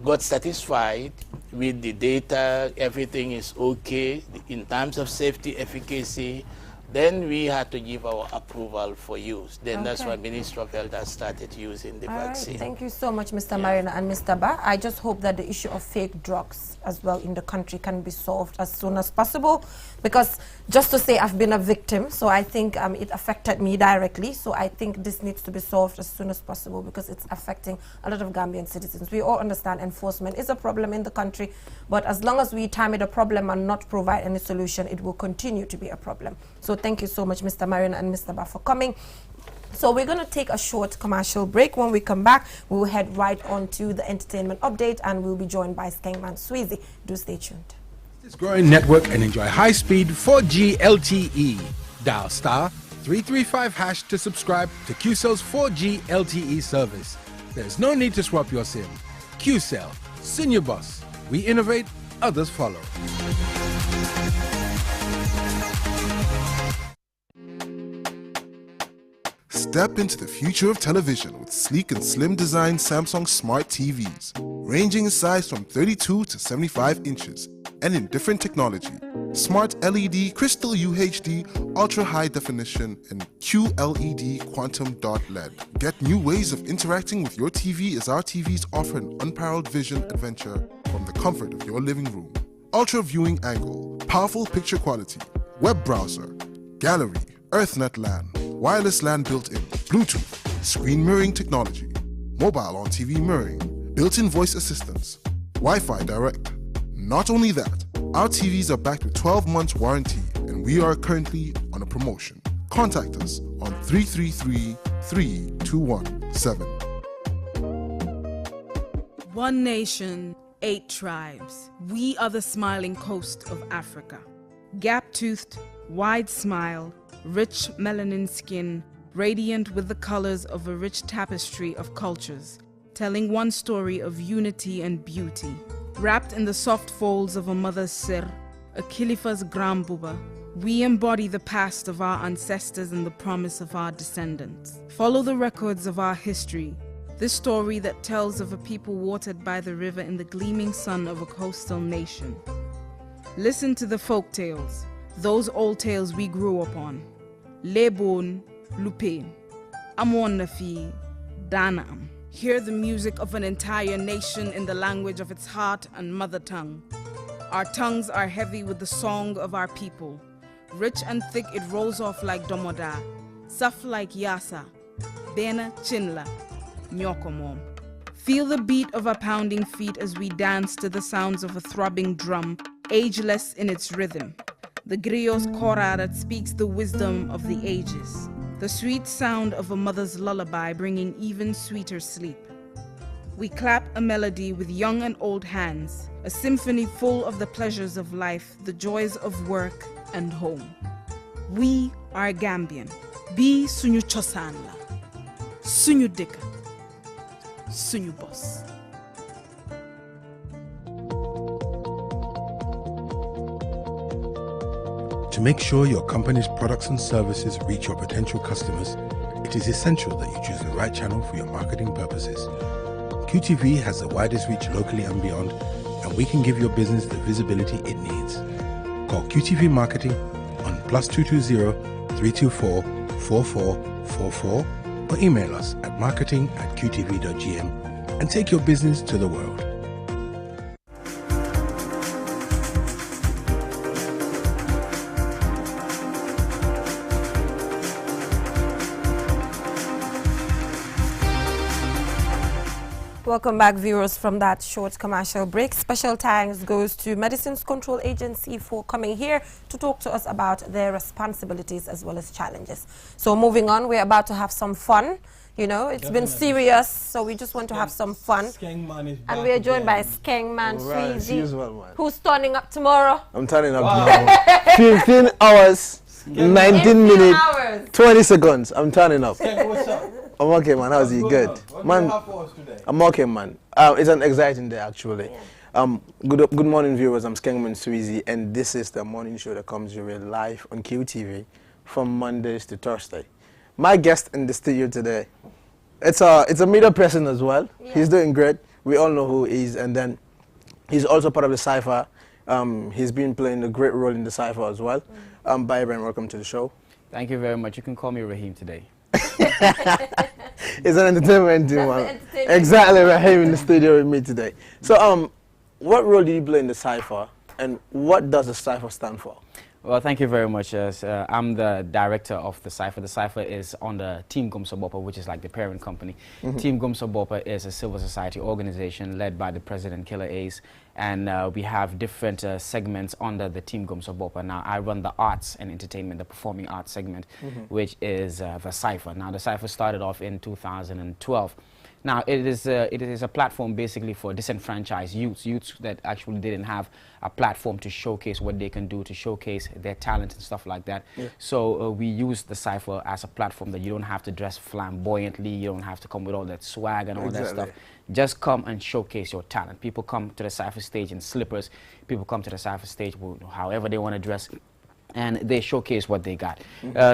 Speaker 9: got satisfied with the data, everything is okay in terms of safety, efficacy, then we had to give our approval for use. Then that's why Ministry of Health has started using the vaccine.
Speaker 1: Right. Thank you so much, Mr. Marina and Mr. Ba. I just hope that the issue of fake drugs as well in the country can be solved as soon as possible, because just to say I've been a victim, so I think it affected me directly. So I think this needs to be solved as soon as possible, because it's affecting a lot of Gambian citizens. We all understand enforcement is a problem in the country, but as long as we time it a problem and not provide any solution, it will continue to be a problem. So thank you so much, Mr. Marina and Mr. Ba, for coming. So we're going to take a short commercial break. When we come back, we'll head right on to the entertainment update, and we'll be joined by Skengman Sweezy. Do stay tuned.
Speaker 3: This growing network and enjoy high-speed 4G LTE. Dial *335# to subscribe to QCell's 4G LTE service. There's no need to swap your SIM. QCell, Senior Boss. We innovate, others follow.
Speaker 10: Step into the future of television with sleek and slim design Samsung Smart TVs, ranging in size from 32 to 75 inches and in different technology. Smart LED, Crystal UHD, Ultra High Definition, and QLED Quantum Dot LED. Get new ways of interacting with your TV as our TVs offer an unparalleled vision adventure from the comfort of your living room. Ultra Viewing Angle, powerful picture quality, web browser, gallery, EarthNet LAN, wireless LAN built-in, Bluetooth, screen mirroring technology, mobile on TV mirroring, built-in voice assistance, Wi-Fi direct. Not only that, our TVs are backed with 12 months warranty and we are currently on a promotion. Contact us on 333-3217.
Speaker 7: One nation, 8 tribes. We are the smiling coast of Africa. Gap-toothed, wide smile, rich melanin skin, radiant with the colors of a rich tapestry of cultures, telling one story of unity and beauty. Wrapped in the soft folds of a mother's sir, a Khalifa's grandbuba, we embody the past of our ancestors and the promise of our descendants. Follow the records of our history, this story that tells of a people watered by the river in the gleaming sun of a coastal nation. Listen to the folk tales, those old tales we grew up on. Lebon, Lupain, Amon Nafi, Danaam. Hear the music of an entire nation in the language of its heart and mother tongue. Our tongues are heavy with the song of our people. Rich and thick it rolls off like domoda, soft like yasa, bena chinla, nyokomom. Feel the beat of our pounding feet as we dance to the sounds of a throbbing drum, ageless in its rhythm. The griot's kora that speaks the wisdom of the ages. The sweet sound of a mother's lullaby bringing even sweeter sleep. We clap a melody with young and old hands, a symphony full of the pleasures of life, the joys of work and home. We are Gambian. Bi sunyu chosanla, sunyu dika, sunyu boss.
Speaker 3: To make sure your company's products and services reach your potential customers, it is essential that you choose the right channel for your marketing purposes. QTV has the widest reach locally and beyond, and we can give your business the visibility it needs. Call QTV Marketing on +220 324 4444 or email us at marketing@qtv.gm and take your business to the world.
Speaker 1: Welcome back, viewers, from that short commercial break. Special thanks goes to Medicines Control Agency for coming here to talk to us about their responsibilities as well as challenges. So moving on, we're about to have some fun. You know, it's been serious, so we just want to have some fun. And we are joined by Skengman Sweezy, who's turning up tomorrow.
Speaker 11: I'm turning up tomorrow. 15 hours, 19 minutes, 20 seconds. I'm turning up.
Speaker 2: What's up?
Speaker 11: I'm okay, man. How's it? Good.
Speaker 2: What
Speaker 11: Man,
Speaker 2: do you have for us today?
Speaker 11: I'm okay, man. It's an exciting day, actually.
Speaker 1: Yeah.
Speaker 11: Good morning, viewers. I'm Skengman Sweezy, and this is the morning show that comes your way live on QTV from Mondays to Thursday. My guest in the studio today, it's a media person as well. Yeah. He's doing great. We all know who he is, and then he's also part of the Cypher. He's been playing a great role in the Cypher as well. Byron, welcome to the show.
Speaker 12: Thank you very much. You can call me Raheem today.
Speaker 11: It's an entertainment team, man. Exactly, Raheem in the studio with me today. So, what role do you play in the Cypher, and what does the Cypher stand for?
Speaker 12: Well, thank you very much. I'm the director of the Cypher. The Cypher is under Team Gumsabopa, which is like the parent company. Team Gumsabopa is a civil society organization led by the president, Killer Ace, and we have different segments under the Team Gumsabopa. Now, I run the arts and entertainment, the performing arts segment, which is the Cypher. Now, the Cypher started off in 2012. Now, it is a platform basically for disenfranchised youths that actually didn't have a platform to showcase what they can do, to showcase their talent and stuff like that. Yeah. So we use the Cypher as a platform that you don't have to dress flamboyantly, you don't have to come with all that swag and all that stuff. Just come and showcase your talent. People come to the Cypher stage in slippers. People come to the Cypher stage however they want to dress. and they showcase what they got.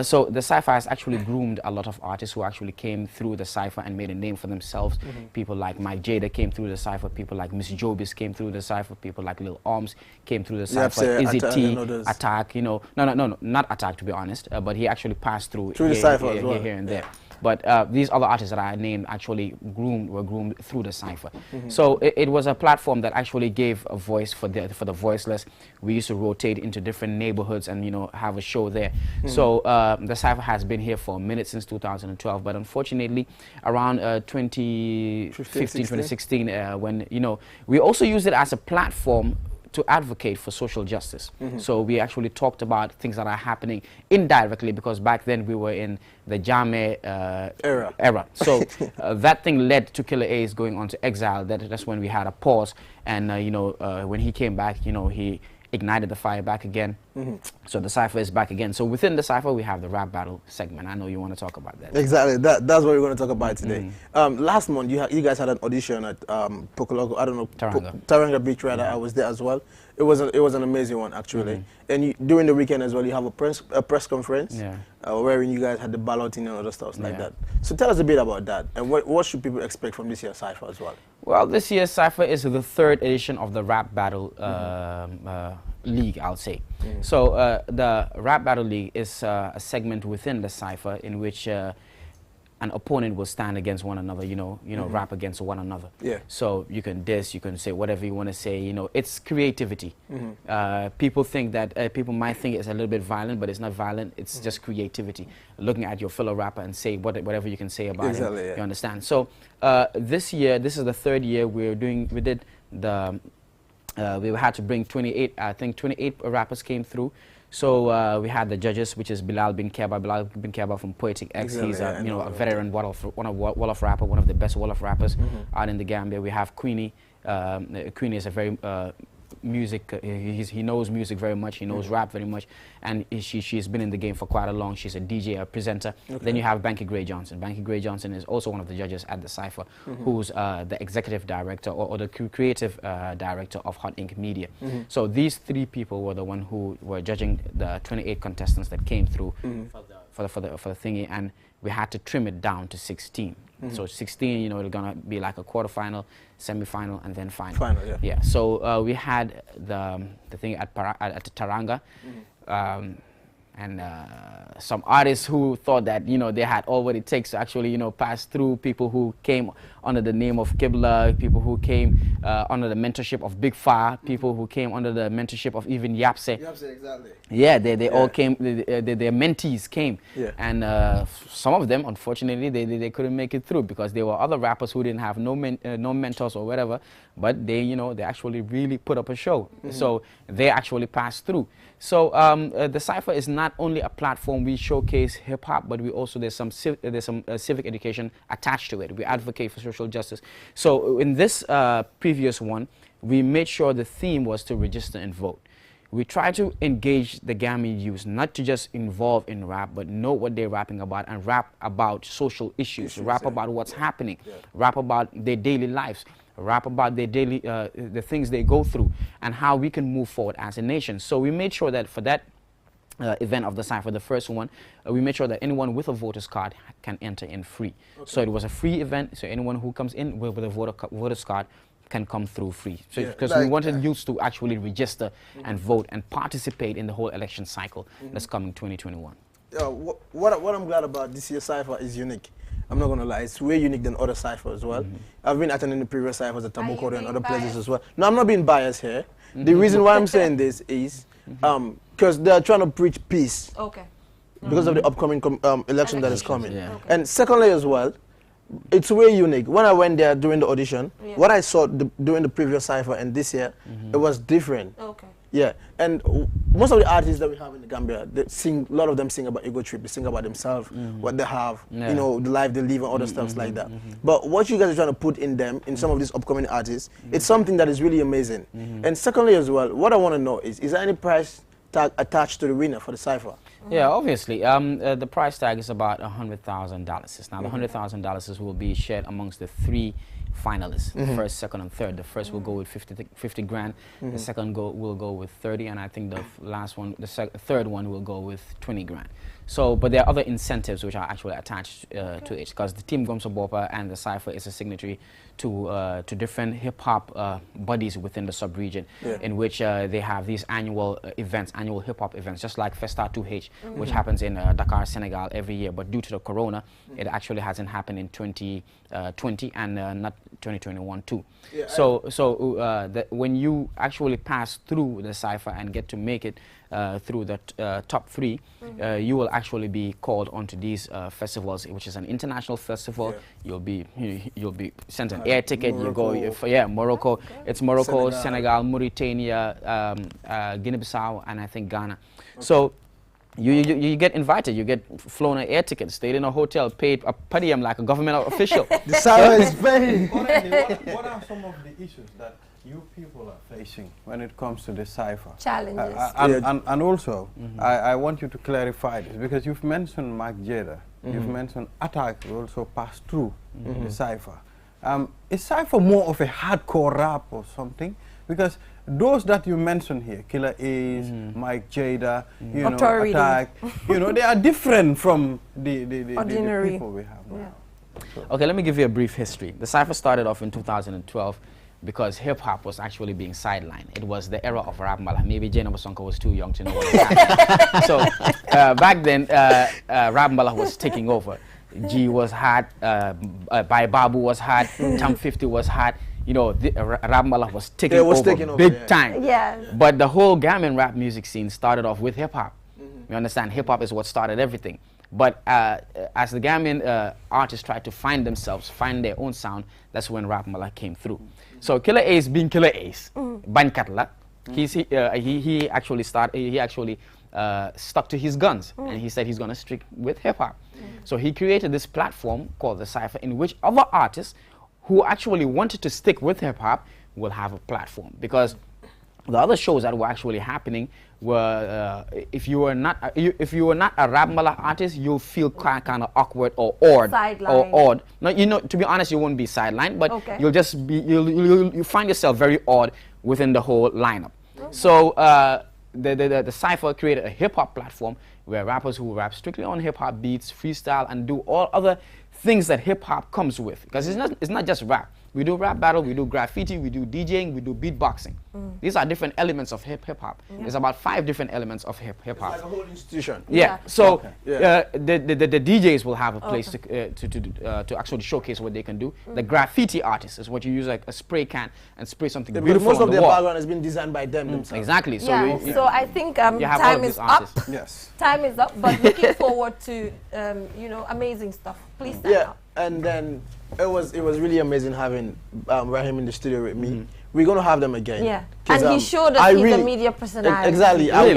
Speaker 12: So the Cypher has actually groomed a lot of artists who actually came through the Cypher and made a name for themselves. People like Mike Jada came through the Cypher, people like Miss Jobis came through the Cypher, people like Lil Arms came through the Cypher, Izzy T, Attack, you know, no, not Attack to be honest, but he actually passed through
Speaker 11: the Cypher as well.
Speaker 12: Here and there. But these other artists that I named actually were groomed through the Cypher. So it was a platform that actually gave a voice for the voiceless. We used to rotate into different neighborhoods and, you know, have a show there. So the Cypher has been here for a minute since 2012, but unfortunately around 2015, 2016, when, you know, we also used it as a platform to advocate for social justice. So we actually talked about things that are happening indirectly, because back then we were in the Jame era. So that thing led to Killer Ace going on to exile. That's when we had a pause, and you know, when he came back, you know, he ignited the fire back again. So the Cypher is back again. So within the Cypher we have the rap battle segment. I know you want to talk about that.
Speaker 11: Exactly, that's what we're going to talk about today. Last month you guys had an audition at Pocologo, I don't know, Taranga Beach rather. I was there as well. It was an amazing one actually. And during the weekend as well you have a press conference wherein you guys had the balloting and other stuff like that. So tell us a bit about that, and what should people expect from this year's Cypher as well? Well,
Speaker 12: this year's Cypher is the 3rd edition of the Rap Battle League, I'll say. So the Rap Battle League is a segment within the Cypher in which an opponent will stand against one another, you know, rap against one another. So you can diss, you can say whatever you want to say, you know, it's creativity. People think that, people might think it's a little bit violent, but it's not violent, it's just creativity. Looking at your fellow rapper and say whatever you can say about him, you understand? So this year, this is the 3rd year we did the, we had to bring 28, I think 28 rappers came through. So we had the judges, which is Bilal bin Keba from Poetic X. He's a, you know, a veteran Wolof rapper, one of the best Wolof rappers out in the Gambia. We have Queenie. Queenie is a very he knows music very much, he knows rap very much, and she's been in the game for quite a long. She's a DJ, a presenter. Then you have Banky Gray Johnson. Banky Gray Johnson is also one of the judges at the Cypher, who's the executive director or the creative director of Hot Ink Media. So these 3 people were the one who were judging the 28 contestants that came through for the thingy, and we had to trim it down to 16. So 16, you know, it's gonna be like a quarterfinal, semi-final, and then final. So we had the thing at Taranga, and some artists who thought that, you know, they had all what it takes to actually, you know, pass through. People who came under the name of Kibla, people who came under the mentorship of Big Fa, people who came under the mentorship of even Yapse. Yapse, exactly. Yeah, they all came, their mentees came. And some of them, unfortunately, they couldn't make it through because there were other rappers who didn't have no mentors or whatever, but they, you know, they actually really put up a show. So they actually passed through. So the Cypher is not only a platform we showcase hip-hop, but we also, there's some civic education attached to it. We advocate for social justice. So in this previous one, we made sure the theme was to register and vote. We try to engage the Gambian youth, not to just involve in rap, but know what they're rapping about and rap about social issues, rap about what's happening, rap about their daily lives, rap about their daily, the things they go through, and how we can move forward as a nation. So we made sure that for that event of the Cypher, the first one, we made sure that anyone with a voter's card can enter in free. So it was a free event, so anyone who comes in with a voter's card can come through free. So because we wanted youths to actually register and vote and participate in the whole election cycle that's coming 2021.
Speaker 11: What I'm glad about this year's Cypher is unique. I'm not going to lie, it's way unique than other Cyphers as well. I've been attending the previous Cyphers at Tamokoro and other places as well. No, I'm not being biased here. The reason why I'm saying this is because they're trying to preach peace. Because of the upcoming election that is coming. And secondly as well, it's way unique. When I went there during the audition, what I saw during the previous Cypher and this year, it was different. Yeah, and most of the artists that we have in the Gambia, they sing, a lot of them sing about ego trip, they sing about themselves, what they have, you know, the life they live and other stuff like that. But what you guys are trying to put in them, in some of these upcoming artists, it's something that is really amazing. And secondly as well, what I want to know is there any price tag attached to the winner for the Cypher?
Speaker 12: Yeah, obviously. The price tag is about $100,000. Now, the $100,000 will be shared amongst the 3 finalists, first, second, and third. The first will go with 50 grand. The second will go with 30, and I think the last one, the third one will go with 20 grand. So, but there are other incentives which are actually attached to it, because the Team Gomso Bopa and the Cypher is a signatory to different hip-hop bodies within the sub-region, in which they have these annual events, annual hip-hop events, just like Festa 2H, which happens in Dakar, Senegal every year. But due to the corona, it actually hasn't happened in 2020 and not 2021 too. Yeah, so when you actually pass through the Cypher and get to make it through the top 3, you will actually be called onto these festivals, which is an international festival. You'll be sent an air ticket. Morocco. You go, Morocco. It's Morocco, Senegal, Mauritania, Guinea-Bissau, and I think Ghana. So you get invited. You get flown an air ticket, stayed in a hotel, paid a per diem like a government official.
Speaker 11: The salary is very.
Speaker 2: What are some of the issues that you people are facing when it comes to the Cypher?
Speaker 1: Challenges.
Speaker 2: And also, I want you to clarify this, because you've mentioned Mark Jada, you've mentioned Attack also passed through the Cypher. Is Cypher more of a hardcore rap or something? Because those that you mentioned here, Killer Ace, Mike Jada, you know, Attack, you know, they are different from the people we have now. So.
Speaker 12: Okay, let me give you a brief history. The Cypher started off in 2012 because hip-hop was actually being sidelined. It was the era of rap mbala. Maybe Jane Obasonko was too young to know what was happening. So back then, rap mbala was taking over. G was hot, Bai Babu was hot, Tam 50 was hot. You know, rap mbala was taking over big time.
Speaker 1: Yeah.
Speaker 12: But the whole Gambian rap music scene started off with hip-hop. You understand? Hip-hop is what started everything. But as the Gambian artists tried to find themselves, find their own sound, that's when rap mbala came through. So Killer Ace being Killer Ace, Bankatla, he actually stuck to his guns, and he said he's going to stick with hip-hop. So he created this platform called the Cypher, in which other artists who actually wanted to stick with hip-hop will have a platform. Because the other shows that were actually happening were, if you were not a rap mbala artist, you'll feel kind of awkward or odd. No, you know, to be honest, you won't be sidelined, but you'll just be you find yourself very odd within the whole lineup. So the Cypher created a hip hop platform where rappers who rap strictly on hip hop beats, freestyle, and do all other things that hip hop comes with. Because it's not just rap. We do rap battle, we do graffiti, we do DJing, we do beatboxing. These are different elements of hip hop. There's about 5 different elements of hip hop.
Speaker 11: It's like a whole institution.
Speaker 12: Yeah. So the DJs will have a place to actually showcase what they can do. The graffiti artists is what you use like a spray can and spray something beautiful
Speaker 11: most
Speaker 12: on
Speaker 11: of
Speaker 12: the
Speaker 11: their
Speaker 12: wall.
Speaker 11: background has been designed by them themselves.
Speaker 12: Exactly.
Speaker 1: So so I think time is up.
Speaker 2: Yes.
Speaker 1: Time is up, but looking forward to you know, amazing stuff. Please stand up.
Speaker 11: And then it was really amazing having Raheem in the studio with me. We're gonna have them again.
Speaker 1: Yeah, and he showed us he's a media personality.
Speaker 11: Exactly. I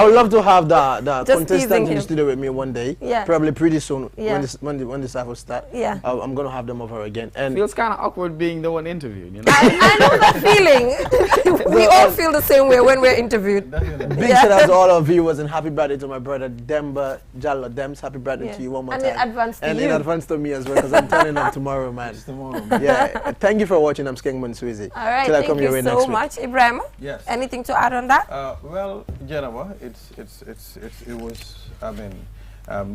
Speaker 11: would love to have the contestant in the studio with me one day.
Speaker 1: Yeah.
Speaker 11: Probably pretty soon when the cycle start.
Speaker 1: Yeah.
Speaker 11: I'm gonna have them over again. And
Speaker 12: feels kind of awkward being the one interviewed. You know?
Speaker 1: I know that feeling. We all feel the same way when we're interviewed.
Speaker 11: Big shout out to all our viewers and happy birthday to my brother Demba Jallo Dems. Happy birthday to you one more time.
Speaker 1: And in advance to you.
Speaker 11: And in advance to me as well, because I'm turning up tomorrow, man. Yeah. Thank you for watching. I'm Skengman Swizy.
Speaker 1: All right, thank you so much, Ibrahim.
Speaker 2: Yes.
Speaker 1: Anything to add on that?
Speaker 2: Well, Jennifer, it was, I mean,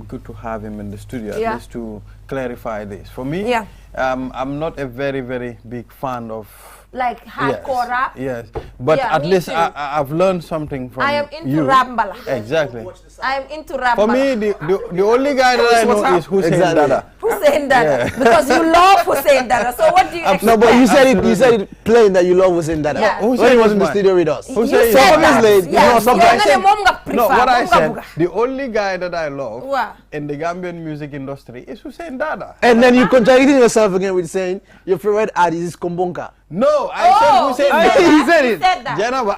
Speaker 2: good to have him in the studio at least to clarify this. For me, I'm not a very, very big fan of
Speaker 1: like hardcore rap.
Speaker 2: Yes, but at least I've learned something from you.
Speaker 1: I am into rap mbala.
Speaker 2: Exactly.
Speaker 1: I am into rap
Speaker 2: For me, the only guy that I know is Hussein Dada.
Speaker 1: Hussein Dada, because you love Hussein Dada. So what do you expect?
Speaker 11: No, but you said it plain that you love Hussein Dada.
Speaker 1: Yeah.
Speaker 11: When he was in the studio with us.
Speaker 1: You said that.
Speaker 2: No, what I said, the only guy that I love in the Gambian music industry is Hussein Dada.
Speaker 11: And then you contradicting yourself again with saying your favorite artist is Kombonka.
Speaker 2: No, I said Hussein Dada.
Speaker 11: He said it.
Speaker 2: Jennifer,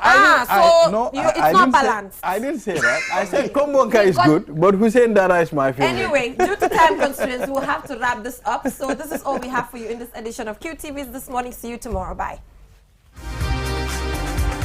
Speaker 1: it's not balanced.
Speaker 2: I didn't say that. I said Kombonka is good, but Hussein Dada is my favorite.
Speaker 1: Anyway, due to time constraints, we'll have to wrap this up. So this is all we have for you in this edition of QTV's This Morning. See you tomorrow. Bye.